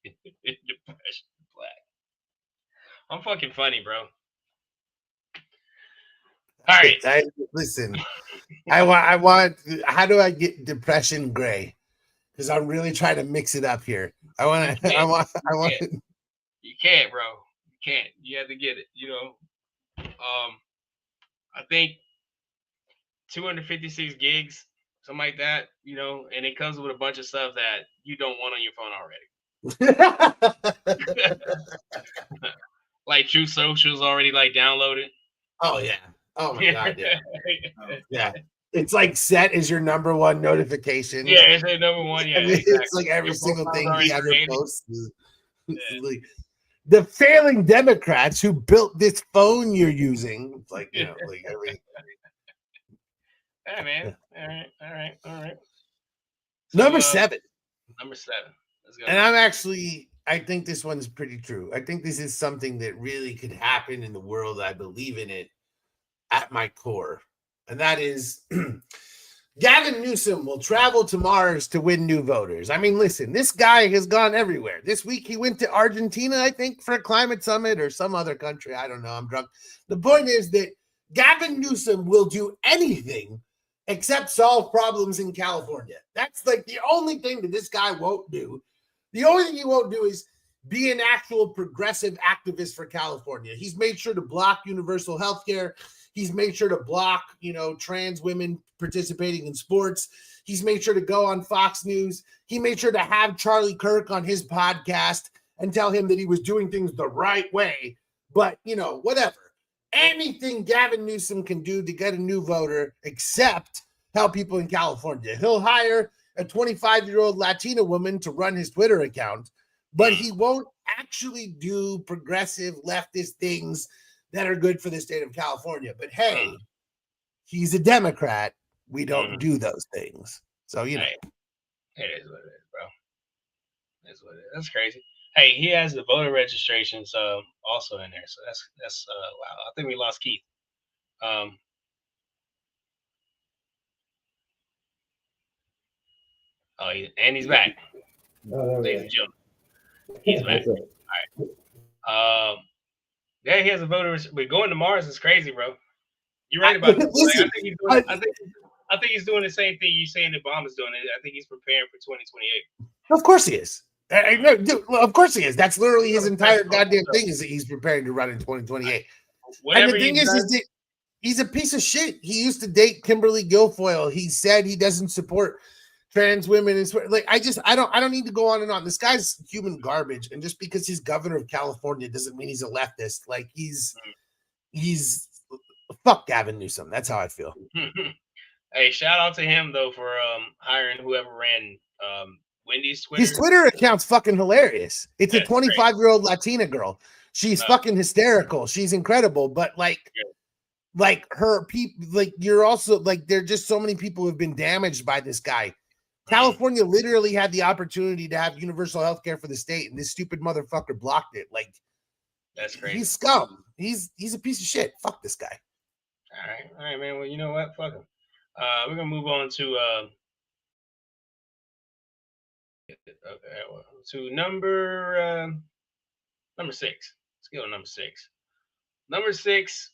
Depression Black. I'm fucking funny, bro. All right. Listen, I want. How do I get Depression Gray? Because I'm really trying to mix it up here. I want. You can't, bro. You can't. You have to get it. You know. I think 256 gigs, something like that. You know, and it comes with a bunch of stuff that you don't want on your phone already. Like True Social's already like downloaded. Oh yeah. Oh my God. Yeah. Yeah. It's like set as your number one notification. Yeah, it's a number one. Yeah, exactly. It's like every single thing he ever posts. Like, the failing Democrats who built this phone you're using. It's like, you know, like every. Hey man. Yeah. All right. So, number 7. Number 7. Let's go. And I think this one's pretty true. I think this is something that really could happen in the world. I believe in it at my core. And that is Gavin Newsom will travel to Mars to win new voters. I mean, listen, this guy has gone everywhere. This week he went to Argentina, I think, for a climate summit or some other country. I don't know. I'm drunk. The point is that Gavin Newsom will do anything except solve problems in California. That's like the only thing that this guy won't do. The only thing he won't do is be an actual progressive activist for California. He's made sure to block universal health care. He's made sure to block, you know, trans women participating in sports. He's made sure to go on Fox News. He made sure to have Charlie Kirk on his podcast and tell him that he was doing things the right way. But, you know, whatever. Anything Gavin Newsom can do to get a new voter except help people in California. He'll hire a 25-year-old Latina woman to run his Twitter account, but he won't actually do progressive leftist things that are good for the state of California. But hey, he's a Democrat. We don't do those things. So, you know. It is what it is, bro. That's what it is. That's crazy. Hey, he has the voter registrations also in there. So that's wow. I think we lost Keith. He's back. Ladies and gentlemen. He's back. All right. Yeah, he has a voter. But going to Mars is crazy, bro. You're right about this. Like, I think he's doing the same thing you're saying that Obama's doing. I think he's preparing for 2028. Of course he is. Of course he is. That's literally his entire goddamn thing is that he's preparing to run in 2028. And the thing is he's a piece of shit. He used to date Kimberly Guilfoyle. He said he doesn't support trans women. And like, I don't need to go on and on. This guy's human garbage. And just because he's governor of California doesn't mean he's a leftist. Like he's fuck Gavin Newsom. That's how I feel. Hey, shout out to him though for hiring whoever ran Wendy's Twitter. His Twitter account's fucking hilarious. It's a 25-year-old Latina girl. She's fucking hysterical. She's incredible. But like her people, like you're also like there are just so many people who have been damaged by this guy. California literally had the opportunity to have universal health care for the state, and this stupid motherfucker blocked it. Like that's crazy. He's scum. He's a piece of shit. Fuck this guy. All right, man. Well, you know what? Fuck him. We're gonna move on to number 6. Let's go to number 6. Number 6.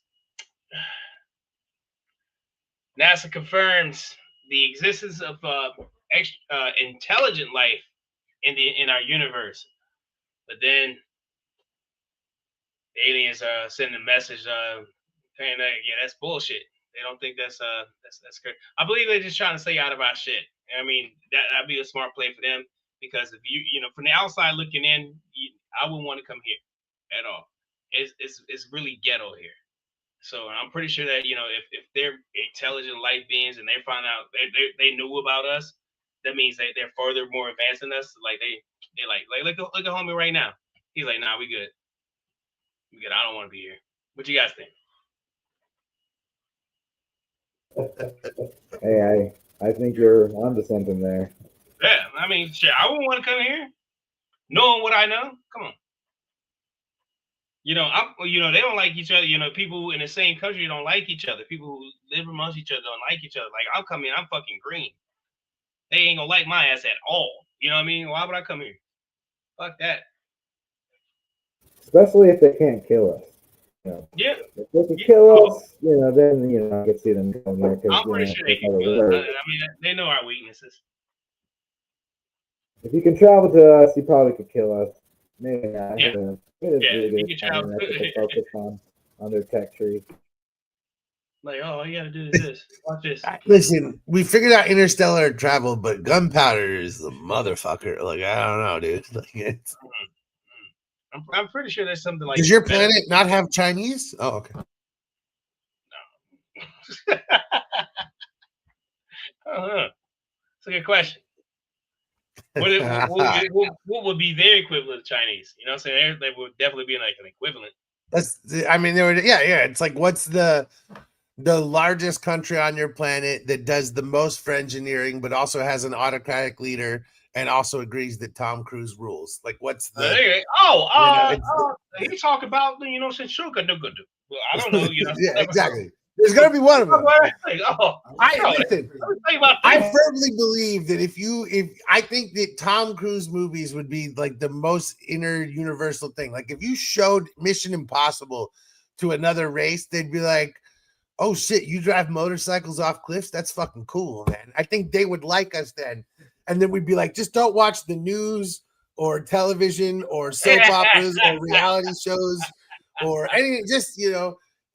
NASA confirms the existence of intelligent life in our universe, but then the aliens send a message saying that that's bullshit. They don't think that's good. I believe they're just trying to stay out of our shit. I mean, that'd be a smart play for them because if you know from the outside looking in, I wouldn't want to come here at all. It's really ghetto here. So I'm pretty sure that if they're intelligent life beings and they find out they knew about us, that means they're further more advanced than us. Like they look at homie right now. He's like, nah, we good. We good. I don't want to be here. What you guys think? Hey, I think you're onto something there. Yeah, I mean, shit, I wouldn't want to come here, knowing what I know. Come on. You know, they don't like each other. You know, people in the same country don't like each other. People who live amongst each other don't like each other. Like, I'll come in, I'm fucking green. They ain't gonna like my ass at all. You know what I mean? Why would I come here? Fuck that. Especially if they can't kill us. You know, yeah. If they can kill us, you know, then I can see them come here. I'm pretty sure they can kill us. I mean, they know our weaknesses. If you can travel to us, you probably could kill us. Maybe not. Yeah. You can travel. Focus on their tech tree. Like, oh, all you gotta do is this. Watch this. Listen, we figured out interstellar travel, but gunpowder is the motherfucker. Like, I don't know, dude. Like, it's... I'm pretty sure there's something like. Does your planet not have Chinese? Oh, okay. No. It's a good question. What would be their equivalent of Chinese? You know what I'm saying? They would definitely be like an equivalent. It's like, what's the largest country on your planet that does the most Frengineering, but also has an autocratic leader and also agrees that Tom Cruise rules? Like, what's the? He talk about Shuka. Well, I don't know. Yeah, exactly. There's gonna be one of them. I firmly believe that I think that Tom Cruise movies would be like the most inter-universal thing. Like, if you showed Mission Impossible to another race, they'd be like, oh shit, you drive motorcycles off cliffs? That's fucking cool, man. I think they would like us then. And then we'd be like, just don't watch the news or television or soap operas or reality shows or anything. Just,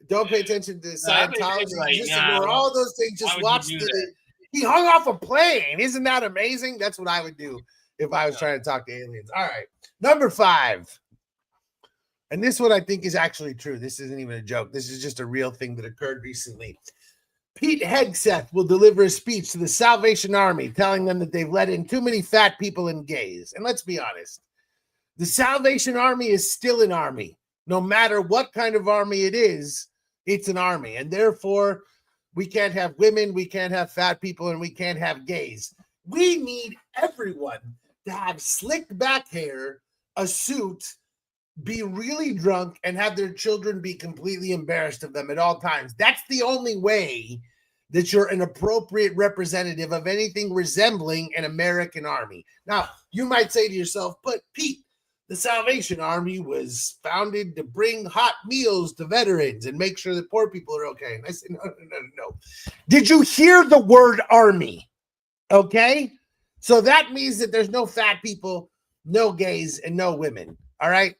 don't pay attention to Scientology. Just ignore all those things. Just watch he hung off a plane. Isn't that amazing? That's what I would do if I was trying to talk to aliens. All right. Number 5. And this one I think is actually true. This isn't even a joke. This is just a real thing that occurred recently. Pete Hegseth will deliver a speech to the Salvation Army telling them that they've let in too many fat people and gays. And let's be honest, the Salvation Army is still an army. No matter what kind of army it is, it's an army. And therefore, we can't have women, we can't have fat people, and we can't have gays. We need everyone to have slicked back hair, a suit, be really drunk, and have their children be completely embarrassed of them at all times. That's the only way that you're an appropriate representative of anything resembling an American army. Now, you might say to yourself, but Pete, the Salvation Army was founded to bring hot meals to veterans and make sure that poor people are okay. And I said, no. Did you hear the word army? Okay? So that means that there's no fat people, no gays, and no women. All right?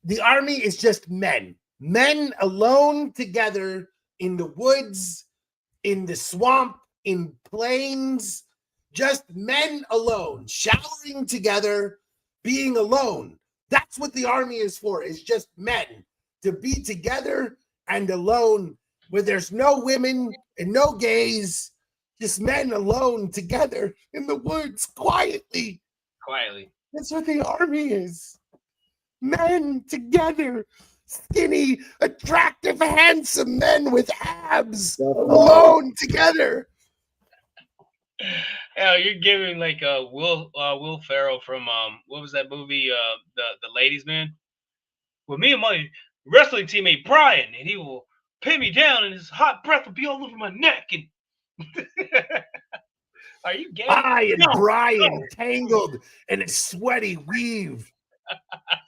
The army is just men. Men alone together in the woods, in the swamp, in plains. Just men alone, showering together, being alone. That's what the army is for, is just men to be together and alone, where there's no women and no gays, just men alone together in the woods quietly. That's what the army is. Men together, skinny, attractive, handsome men with abs alone together. Hell, you're giving like Will Ferrell from what was that movie? The Ladies Man. Well, me and my wrestling teammate Brian, and he will pin me down, and his hot breath will be all over my neck. And are you gay? I and Brian tangled in a sweaty weave,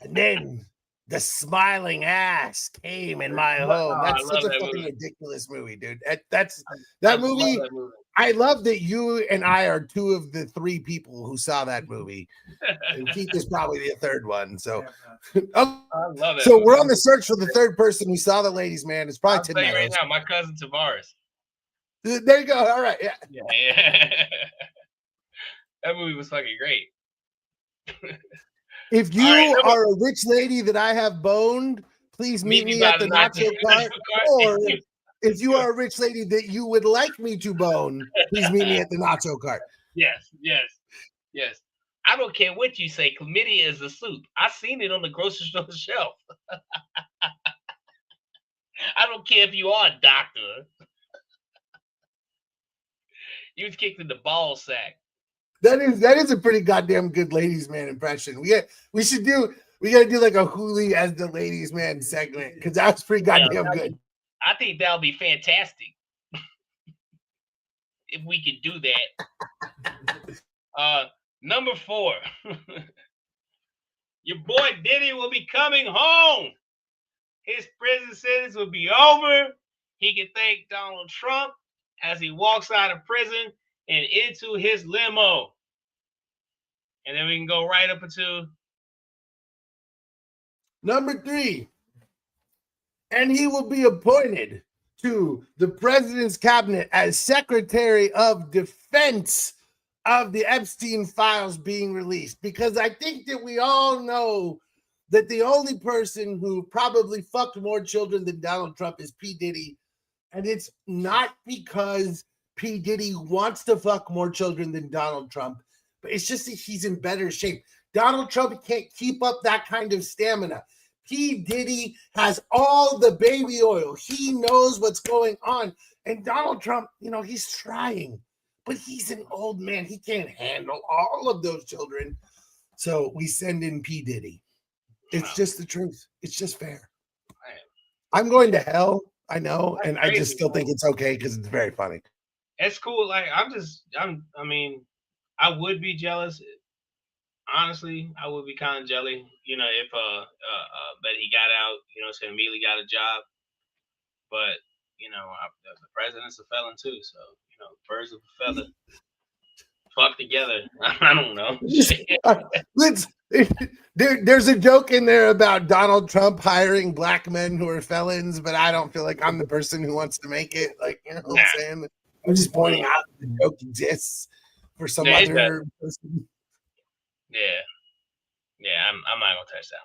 and then the smiling ass came in my home. That's such a fucking ridiculous movie, dude. That movie. I love that you and I are 2 of the 3 people who saw that movie, and Keith is probably the 3rd one. So, I love it. So we're on the search for the 3rd person who saw The Ladies Man. It's probably Tim right now. My cousin Tavares. There you go. All right, yeah. That movie was fucking great. If you are a rich lady that I have boned, please meet me at the nacho cart. Or if you are a rich lady that you would like me to bone, please meet me at the nacho cart. Yes. Yes. I don't care what you say. Chlamydia is a soup. I seen it on the grocery store shelf. I don't care if you are a doctor. You was kicked in the ball sack. That is a pretty goddamn good ladies man impression. We gotta do like a Hooli as the ladies man segment because that was pretty goddamn good. I think that'll be fantastic if we could do that. Number 4. Your boy Diddy will be coming home. His prison sentence will be over. He can thank Donald Trump as he walks out of prison and into his limo. And then we can go right up into number 3. And he will be appointed to the president's cabinet as Secretary of Defense of the Epstein files being released. Because I think that we all know that the only person who probably fucked more children than Donald Trump is P. Diddy. And it's not because P. Diddy wants to fuck more children than Donald Trump, but it's just that he's in better shape. Donald Trump can't keep up that kind of stamina. P. Diddy has all the baby oil. He knows what's going on. And Donald Trump, he's trying, but he's an old man. He can't handle all of those children. So we send in P. Diddy. It's just the truth. It's just fair. I'm going to hell, I know, and I just still think it's okay because it's very funny. It's cool. Like I would be jealous. Honestly, I would be kind of jelly, if that he got out, immediately got a job. But the president's a felon too, so birds of a feather flock together. I don't know. There's a joke in there about Donald Trump hiring black men who are felons, but I don't feel like I'm the person who wants to make it. Like, what I'm saying? I'm just pointing out the joke exists for some other person. Yeah, I'm not gonna touch that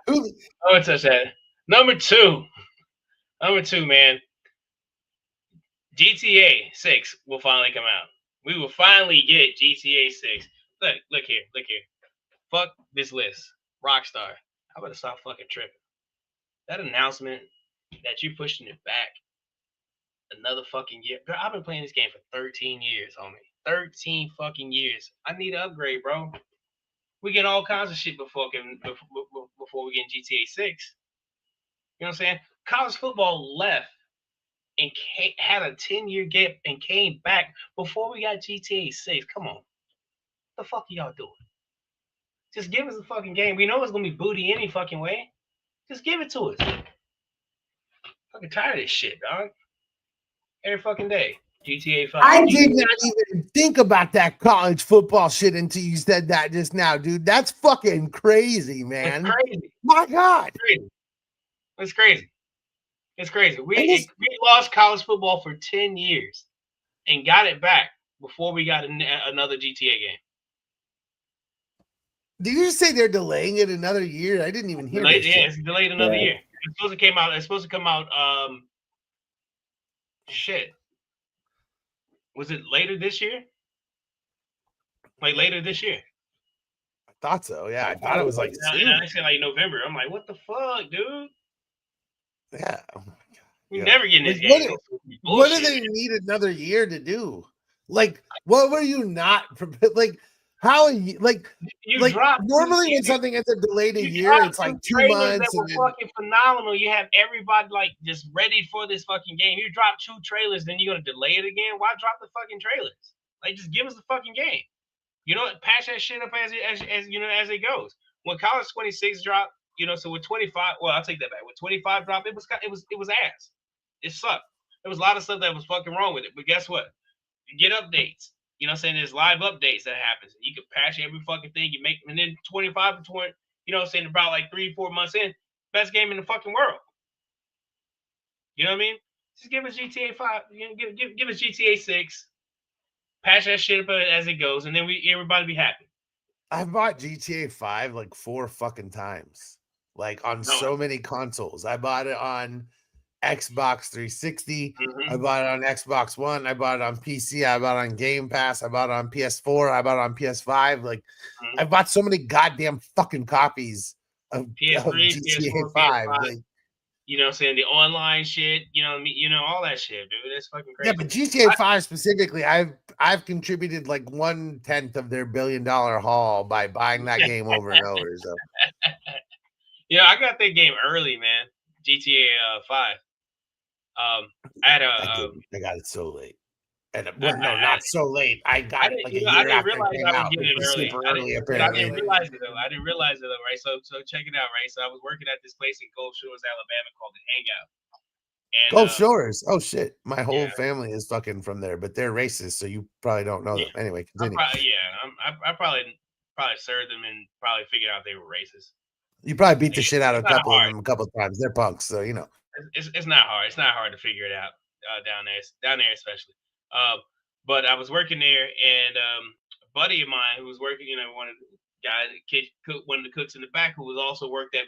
one. I'm gonna touch that. Number two, man. GTA 6 will finally come out. We will finally get GTA 6. Look here. Fuck this list. Rockstar. I better stop fucking tripping. That announcement that you pushing it back another fucking year. Girl, I've been playing this game for 13 years, homie. 13 fucking years. I need an upgrade, bro. We get all kinds of shit before we get GTA 6. You know what I'm saying? College football left and had a 10-year gap and came back before we got GTA 6. Come on. What the fuck are y'all doing? Just give us the fucking game. We know it's going to be booty any fucking way. Just give it to us. Fucking tired of this shit, dog. Every fucking day. GTA 5. I did not even think about that college football shit until you said that just now, dude. That's fucking crazy, man. It's crazy. My God. It's crazy. We lost college football for 10 years and got it back before we got another GTA game. Did you just say they're delaying it another year? I didn't even hear that. Yeah, it's delayed another year. It's supposed to come out. Shit. Was it later this year? Like later this year? I thought so. Yeah, I thought it was like. I said like November. I'm like, what the fuck, dude? Yeah. Oh my God. We're never getting this game. What do they need another year to do? Like, what were you not like? How are you like? Normally when something gets delayed a year, it's like 2 months. That were fucking phenomenal. You have everybody like just ready for this fucking game. You drop 2 trailers, then you're gonna delay it again. Why drop the fucking trailers? Like, just give us the fucking game. Patch that shit up as it goes. When College 26 dropped, so with 25, well, I'll take that back. With 25 dropped, it was ass. It sucked. There was a lot of stuff that was fucking wrong with it. But guess what? You get updates. You know what I'm saying? There's live updates that happens. You can patch every fucking thing you make. And then 25 to 20, about like 3-4 months in, best game in the fucking world. You know what I mean? Just give us GTA 5. Give us GTA 6. Patch that shit up as it goes. And then everybody be happy. I've bought GTA 5 like 4 fucking times. Like on so many consoles. I bought it on Xbox 360. Mm-hmm. I bought it on Xbox One. I bought it on PC. I bought it on Game Pass. I bought it on PS4. I bought it on PS5. Like, I bought so many goddamn fucking copies of PS3, GTA PS4, 5. PS5. Like, you know what I'm saying? The online shit, all that shit, dude. That's fucking crazy. yeah, but GTA 5 specifically, I've contributed like 1/10 of their $1 billion haul by buying that game over and over. So yeah, I got that game early, man. GTA 5. I had I got it so late. And not so late. I got it like a year I didn't after realize it came I was out. getting it early. Super I early, didn't apparently. realize it though. I didn't realize it though, right? So check it out, right? So I was working at this place in Gulf Shores, Alabama called the Hangout. And Gulf Shores. Oh shit. My whole yeah. family is fucking from there, but they're racist, so you probably don't know them. Anyway, continue. I probably served them and probably figured out they were racist. You probably beat the shit out of a couple of them a couple of times. They're punks, so you know. It's not hard. It's not hard to figure it out down there especially. But I was working there, and a buddy of mine who was working, one of the guys, one of the cooks in the back, who was also worked at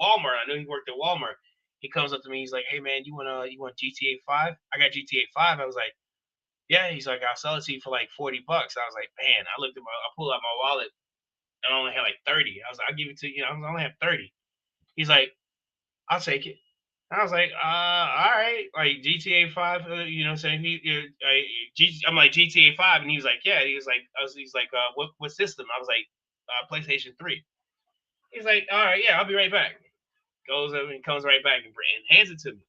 Walmart. I knew he worked at Walmart. He comes up to me. He's like, "Hey man, you want GTA 5? I got GTA 5." I was like, "Yeah." He's like, "I'll sell it to you for like $40." I was like, "Man," I pulled out my wallet, and I only had like 30. I was like, "I'll give it to you." I only have 30. He's like, "I'll take it." I was like, all right, like GTA 5, saying I'm like GTA 5, and he was like, yeah. He's like, what system? I was like, PlayStation 3. He's like, all right, yeah, I'll be right back. Goes up and comes right back and hands it to me.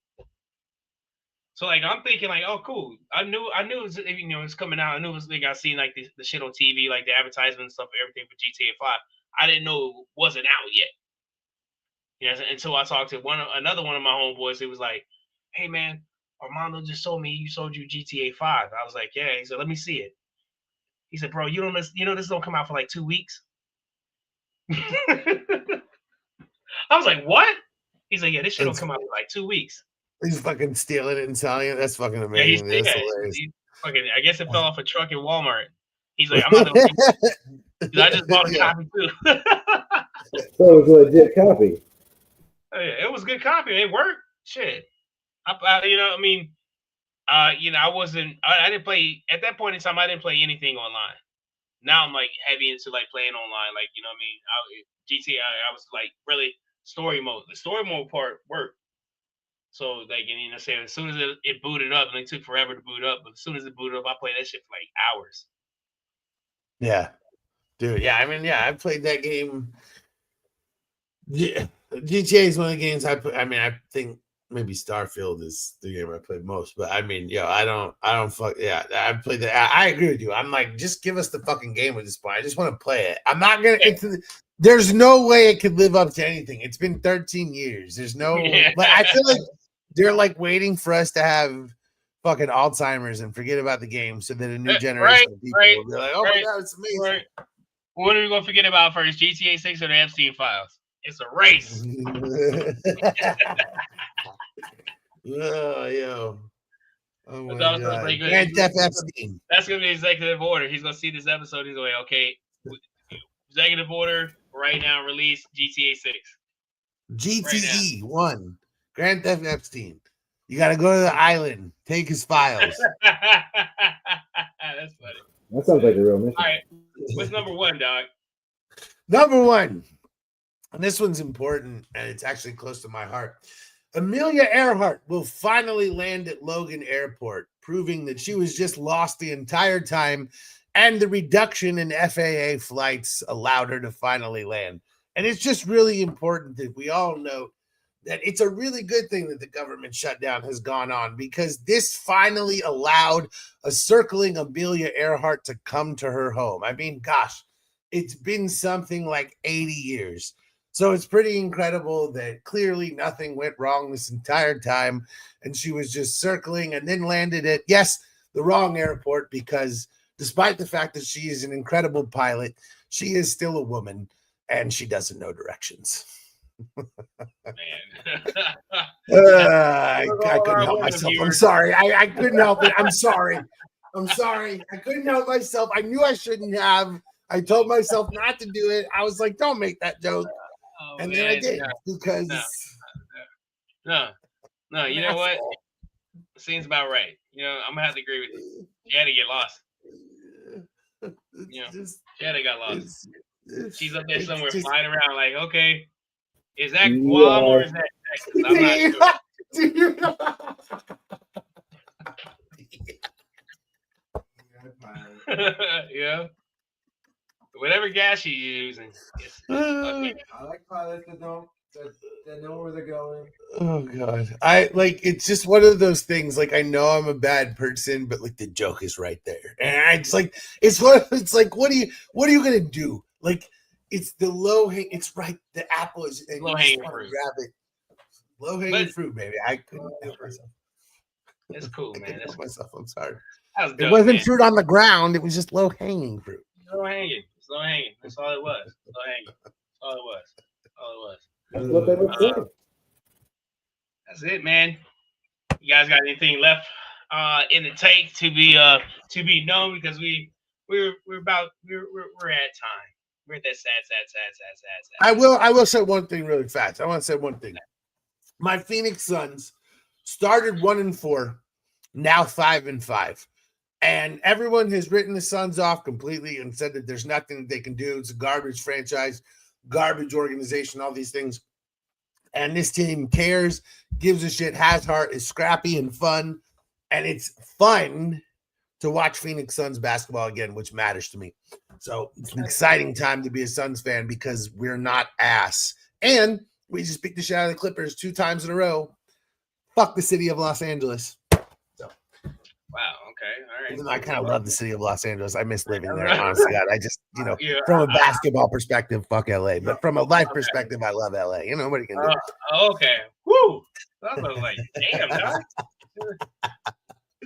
So like, I'm thinking like, oh, cool. I knew it was, it's coming out. I knew it was like, I seen like the shit on TV, like the advertisement and stuff, everything for GTA 5. I didn't know it wasn't out yet. Until I talked to another one of my homeboys, it was like, "Hey man, Armando just told me you sold you GTA 5." I was like, "Yeah." He said, "Let me see it." He said, "Bro, this don't come out for like 2 weeks." I was like, "What?" He's like, "Yeah, this shit don't come out for like 2 weeks." He's fucking stealing it and selling it. That's fucking amazing. Yeah, That's hilarious. I guess it fell off a truck in Walmart. He's like, "I'm not I just bought a copy too." So it was a legit copy. It was a good copy. It worked. Shit. I didn't play at that point in time. I didn't play anything online. Now I'm like heavy into like playing online. Like, GTA, I was like really story mode. The story mode part worked. So like, say as soon as it booted up, and it took forever to boot up, but as soon as it booted up, I played that shit for like hours. Yeah. Dude, yeah, I played that game. Yeah, GTA is one of the games I think maybe Starfield is the game I played most, but I don't fuck. Yeah, I played that. I agree with you. I'm like, just give us the fucking game at this point. I just want to play it. I'm not gonna. There's no way it could live up to anything. It's been 13 years. There's no. Like, I feel like they're like waiting for us to have fucking Alzheimer's and forget about the game, so that a new generation of people will be like, "Oh my god, it's amazing." Right. What are we gonna forget about first? GTA 6 or the Epstein files? It's a race. Oh my god. Grand Theft Epstein. That's gonna be executive order. He's gonna see this episode. He's going, okay, executive order right now. Release GTA 6. GTE 1. Grand Theft Epstein. You got to go to the island. Take his files. That's funny. That sounds like a real mission. All right. What's number one, dog? Number one. And this one's important, and it's actually close to my heart. Amelia Earhart will finally land at Logan Airport, proving that she was just lost the entire time, and the reduction in FAA flights allowed her to finally land. And it's just really important that we all know that it's a really good thing that the government shutdown has gone on, because this finally allowed a circling Amelia Earhart to come to her home. I mean, gosh, it's been something like 80 years. So it's pretty incredible that clearly nothing went wrong this entire time, and she was just circling and then landed at, yes, the wrong airport, because despite the fact that she is an incredible pilot, she is still a woman and she doesn't know directions. I couldn't help myself. I'm sorry. I couldn't help it. I'm sorry. I couldn't help myself. I knew I shouldn't have. I told myself not to do it. I was like, don't make that joke. Then I did, because no. No, you know what? It seems about right. You know, I'm gonna have to agree with you. She had to get lost. You know, she had to got lost. She's up there somewhere flying around like, okay, is that Guam or is that Texas? I'm not sure. Yeah. Whatever gas she's using. Yes. Okay. I like pilots that know where they're going. Oh god. I like it's just one of those things. Like I know I'm a bad person, but like the joke is right there. And it's like it's like what are you gonna do? Like it's the low hang it's right the apple is and Low you just hanging want to fruit. grab it. Low hanging fruit, baby. I couldn't help myself. It's cool, man. That's myself. I'm sorry. That was dope, it wasn't man. fruit on the ground, it was just low hanging fruit. Low hanging. It's low hanging. That's all it was. Low hanging. That's all it was. All it was. That's what they would say. That's it, man. You guys got anything left in the tank to be known? Because we're at time. We're at that sad. I will say one thing really fast. I want to say one thing. My Phoenix Suns started 1-4, now 5-5. And everyone has written the Suns off completely and said that there's nothing they can do. It's a garbage franchise, garbage organization, all these things. And this team cares, gives a shit, has heart, is scrappy and fun. And it's fun to watch Phoenix Suns basketball again, which matters to me. So it's an exciting time to be a Suns fan because we're not ass. And we just beat the shit out of the Clippers 2 times in a row. Fuck the city of Los Angeles. So, wow. Okay. All right. Even though I kind of love the city of Los Angeles. I miss living there. Honestly, God, I just, from a basketball perspective, fuck LA. But from a life perspective, I love LA. You know, what are you going to do? Okay. Woo. I was like, damn, dog.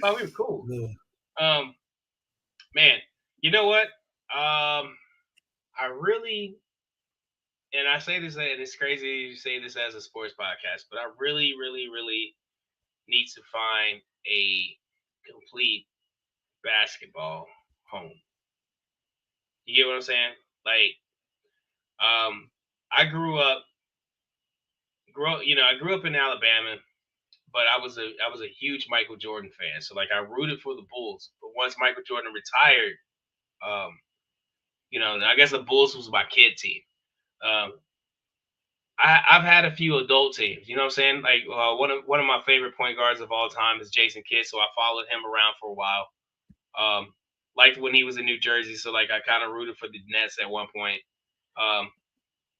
Oh, we were cool. Man, you know what? I really, and I say this, and it's crazy to say this as a sports podcast, but I really, really, really need to find a complete basketball home. You get what I'm saying? Like, I grew up in Alabama, but I was a huge Michael Jordan fan. So like I rooted for the Bulls. But once Michael Jordan retired, I guess the Bulls was my kid team. I've had a few adult teams. You know what I'm saying? Like one of my favorite point guards of all time is Jason Kidd. So I followed him around for a while. Liked when he was in New Jersey. So like I kind of rooted for the Nets at one point.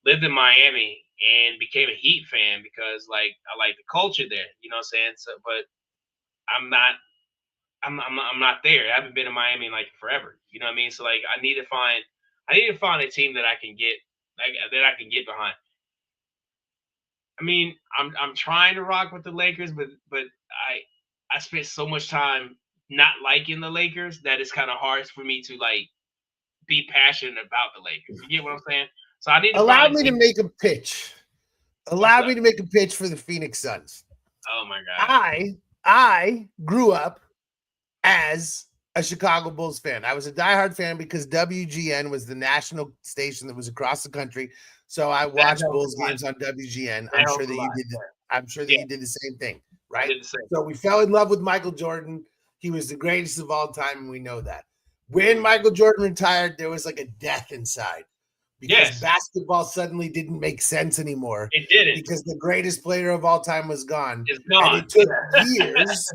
Lived in Miami and became a Heat fan because like I like the culture there. You know what I'm saying? So, but I'm not there. I haven't been in Miami in like forever. You know what I mean? So like I need to find a team that I can get behind. I mean, I'm trying to rock with the Lakers, but I spent so much time not liking the Lakers that it's kind of hard for me to like be passionate about the Lakers. You get what I'm saying? So I need to allow me to make a pitch. Allow me to make a pitch for the Phoenix Suns. Oh my God. I grew up as a Chicago Bulls fan. I was a diehard fan because WGN was the national station that was across the country. So I watched Bulls games on WGN. I'm sure that you did that. I'm sure that you did the same thing, right? I did the same. So we fell in love with Michael Jordan. He was the greatest of all time, and we know that. When Michael Jordan retired, there was like a death inside. Because basketball suddenly didn't make sense anymore. It didn't. Because the greatest player of all time was gone. It's gone. And it took years.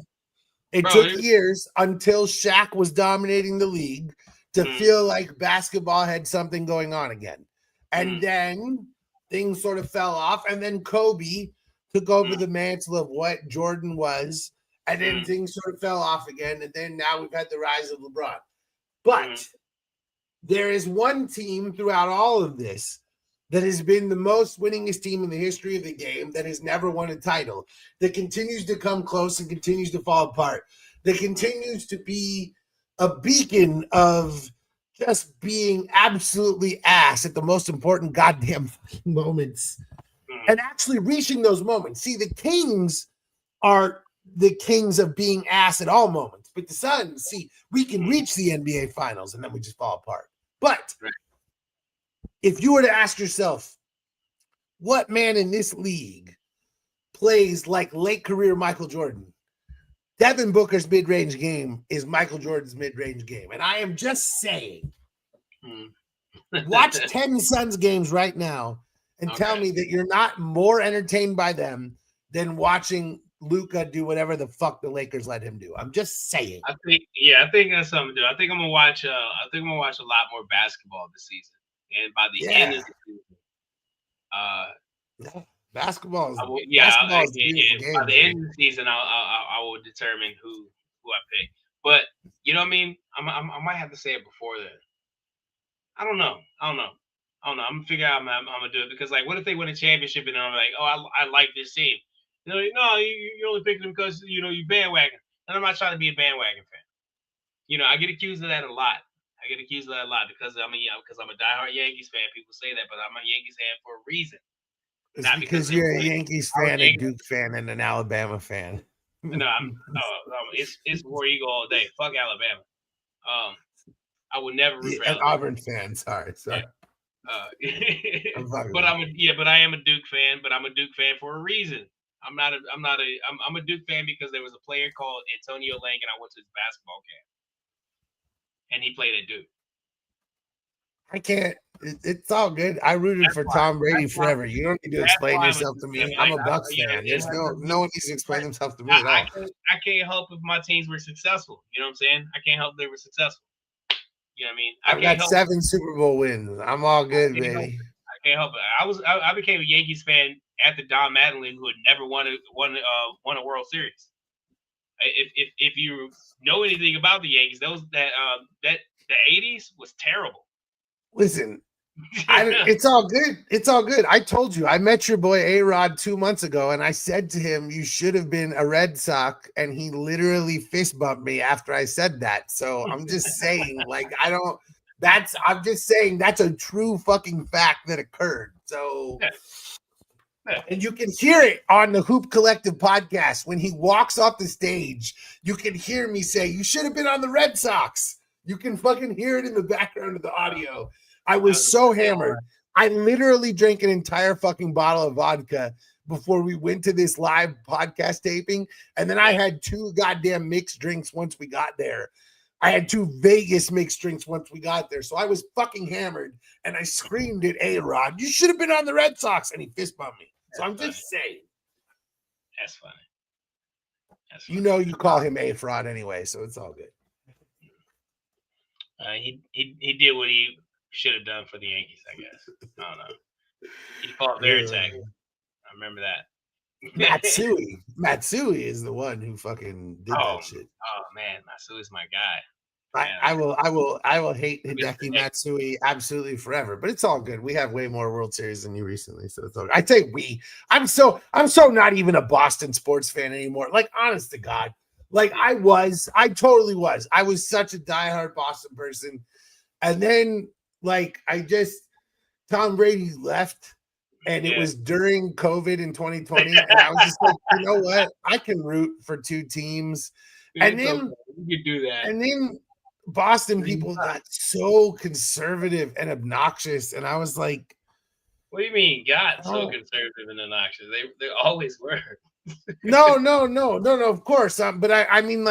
Took years until Shaq was dominating the league to feel like basketball had something going on again. And then things sort of fell off. And then Kobe took over the mantle of what Jordan was. And then things sort of fell off again. And then now we've had the rise of LeBron. But there is one team throughout all of this that has been the most winningest team in the history of the game that has never won a title, that continues to come close and continues to fall apart, that continues to be a beacon of just being absolutely ass at the most important goddamn moments and actually reaching those moments. See, the Kings are the kings of being ass at all moments, but the Suns, see, we can reach the NBA Finals and then we just fall apart. But if you were to ask yourself, what man in this league plays like late career Michael Jordan. Devin Booker's mid-range game is Michael Jordan's mid-range game. And I am just saying, watch 10 Suns games right now and tell me that you're not more entertained by them than watching Luka do whatever the fuck the Lakers let him do. I'm just saying. I think that's something to do. I think I'm gonna watch a lot more basketball this season. And by the end of the season, basketball is by the end of the season, I will determine who I pick. But you know what I mean? I might have to say it before then. I don't know. I'm gonna figure out how I'm gonna do it, because like, what if they win a championship and I'm like, oh, I like this team. You know, no, you only picking them because you bandwagon. And I'm not trying to be a bandwagon fan. You know, I get accused of that a lot. Because I'm a diehard Yankees fan. People say that, but I'm a Yankees fan for a reason. It's not because you're a Yankees fan, a Duke fan, and an Alabama fan. No, it's War Eagle all day. Fuck Alabama. I would never root for an Auburn fan. Sorry. Yeah. But I am a Duke fan. But I'm a Duke fan for a reason. I'm a Duke fan because there was a player called Antonio Lang, and I went to his basketball camp, and he played at Duke. I can't. It's all good. I rooted for Tom Brady forever. You don't need to explain yourself to me. I'm a Bucks fan. There's no one needs to explain themselves to me at all. I can't help if my teams were successful. You know what I'm saying? I can't help if they were successful. You know what I mean? I've got 7 Super Bowl wins. I'm all good, baby. I can't help it. I became a Yankees fan after Don Mattingly, who had never won a World Series. If you know anything about the Yankees, the 80s was terrible. Listen, it's all good. It's all good. I told you, I met your boy A-Rod 2 months ago, and I said to him, you should have been a Red Sox, and he literally fist bumped me after I said that. So I'm just saying, like, I'm just saying that's a true fucking fact that occurred. So, and you can hear it on the Hoop Collective podcast. When he walks off the stage, you can hear me say, you should have been on the Red Sox. You can fucking hear it in the background of the audio. I was so hammered. I literally drank an entire fucking bottle of vodka before we went to this live podcast taping. And then I had 2 goddamn mixed drinks once we got there. I had 2 Vegas mixed drinks once we got there. So I was fucking hammered. And I screamed at A-Rod, you should have been on the Red Sox. And he fist bumped me. So I'm just saying. That's funny. You know you call him A-Fraud anyway, so it's all good. He did what he should have done for the Yankees, I guess. I don't know. He fought their attack. I remember that. Matsui is the one who fucking did that shit. Oh man, Matsui's my guy. I will hate Hideki Matsui absolutely forever, but it's all good. We have way more World Series than you recently, so it's all good. I say we. I'm so not even a Boston sports fan anymore. Like, honest to God. Like I totally was. I was such a diehard Boston person. And then Tom Brady left, and it was during COVID in 2020. And I was just like, you know what? I can root for 2 teams. And then you do that. And then Boston people got so conservative and obnoxious. And I was like, what do you mean got so conservative and obnoxious? They always were. No, of course. But I mean,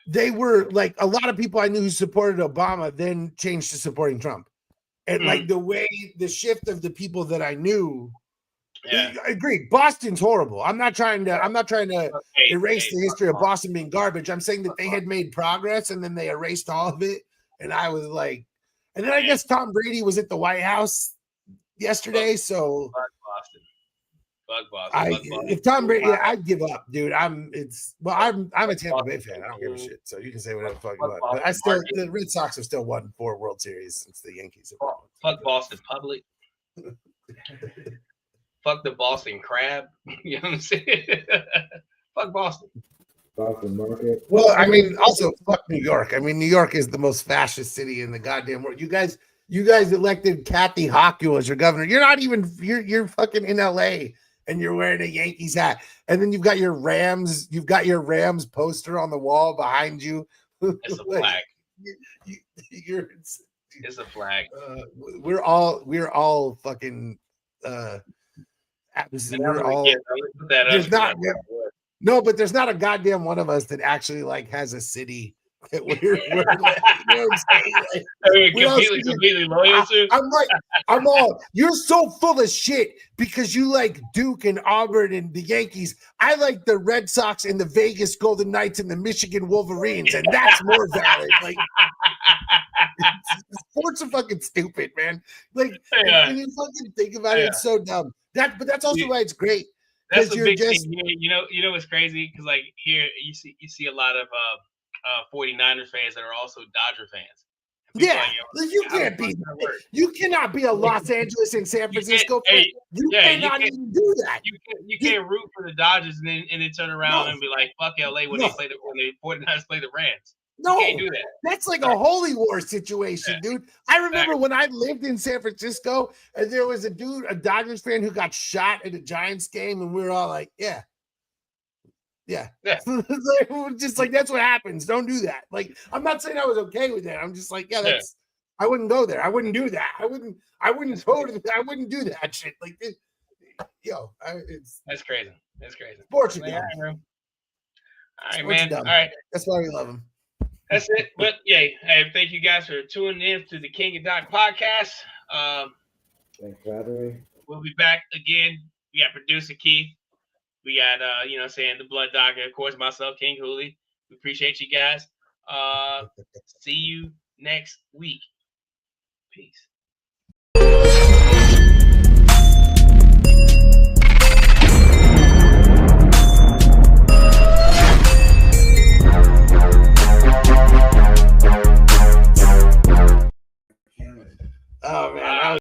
they were like, a lot of people I knew who supported Obama then changed to supporting Trump. And like the shift of the people that I knew. Yeah, I agree. Boston's horrible. I'm not trying to erase the history of Boston being garbage. I'm saying that they had made progress and then they erased all of it. And I was like, and then I guess Tom Brady was at the White House yesterday. So Boston. If Tom Brady, I'd give up, dude. I'm a Tampa Bay fan. I don't give a shit. So you can say whatever the fuck you want. But the Red Sox have still won 4 World Series since the Yankees have won. Fuck Boston Public. Fuck the Boston Crab. You know what I'm saying? Fuck Boston. Boston Market. Well, I mean, also fuck New York. I mean, New York is the most fascist city in the goddamn world. You guys elected Kathy Hochul as your governor. You're not even you're fucking in LA and you're wearing a Yankees hat. And then you've got your Rams poster on the wall behind you. It's a flag. It's a flag. We're all fucking Absolutely. We're all. Put that There's up. not. No, but there's not a goddamn one of us that actually like has a city that we're like, you know what I'm saying? Like, completely loyal to. I'm like, I'm all, you're so full of shit because you like Duke and Auburn and the Yankees. I like the Red Sox and the Vegas Golden Knights and the Michigan Wolverines, and that's more valid. Like, sports are fucking stupid, man. Like, when you fucking think about it, it's so dumb. But that's also why it's great. That's the big thing here. You know what's crazy? Because like here you see a lot of 49ers fans that are also Dodger fans. Yeah, like, you cannot be a Los Angeles and San Francisco fan. You cannot even do that. You can't root for the Dodgers and then turn around and be like, fuck LA when they 49ers play the Rams. No, you can't do that. That's like a holy war situation, dude. I remember when I lived in San Francisco and there was a Dodgers fan who got shot at a Giants game, and we were all like, yeah. Just like, that's what happens. Don't do that. Like, I'm not saying I was okay with that. I'm just like, I wouldn't go there. I wouldn't do that. I wouldn't go to I wouldn't do that shit. Like, that's crazy. That's crazy. Sports, all right, man. All right. That's why we love them. That's it. But hey, thank you guys for tuning in to the King and Doc podcast. Thanks for having me. We'll be back again. We got producer Keith. We got the Blood Doctor, of course, myself, King Hooley. We appreciate you guys. See you next week. Peace.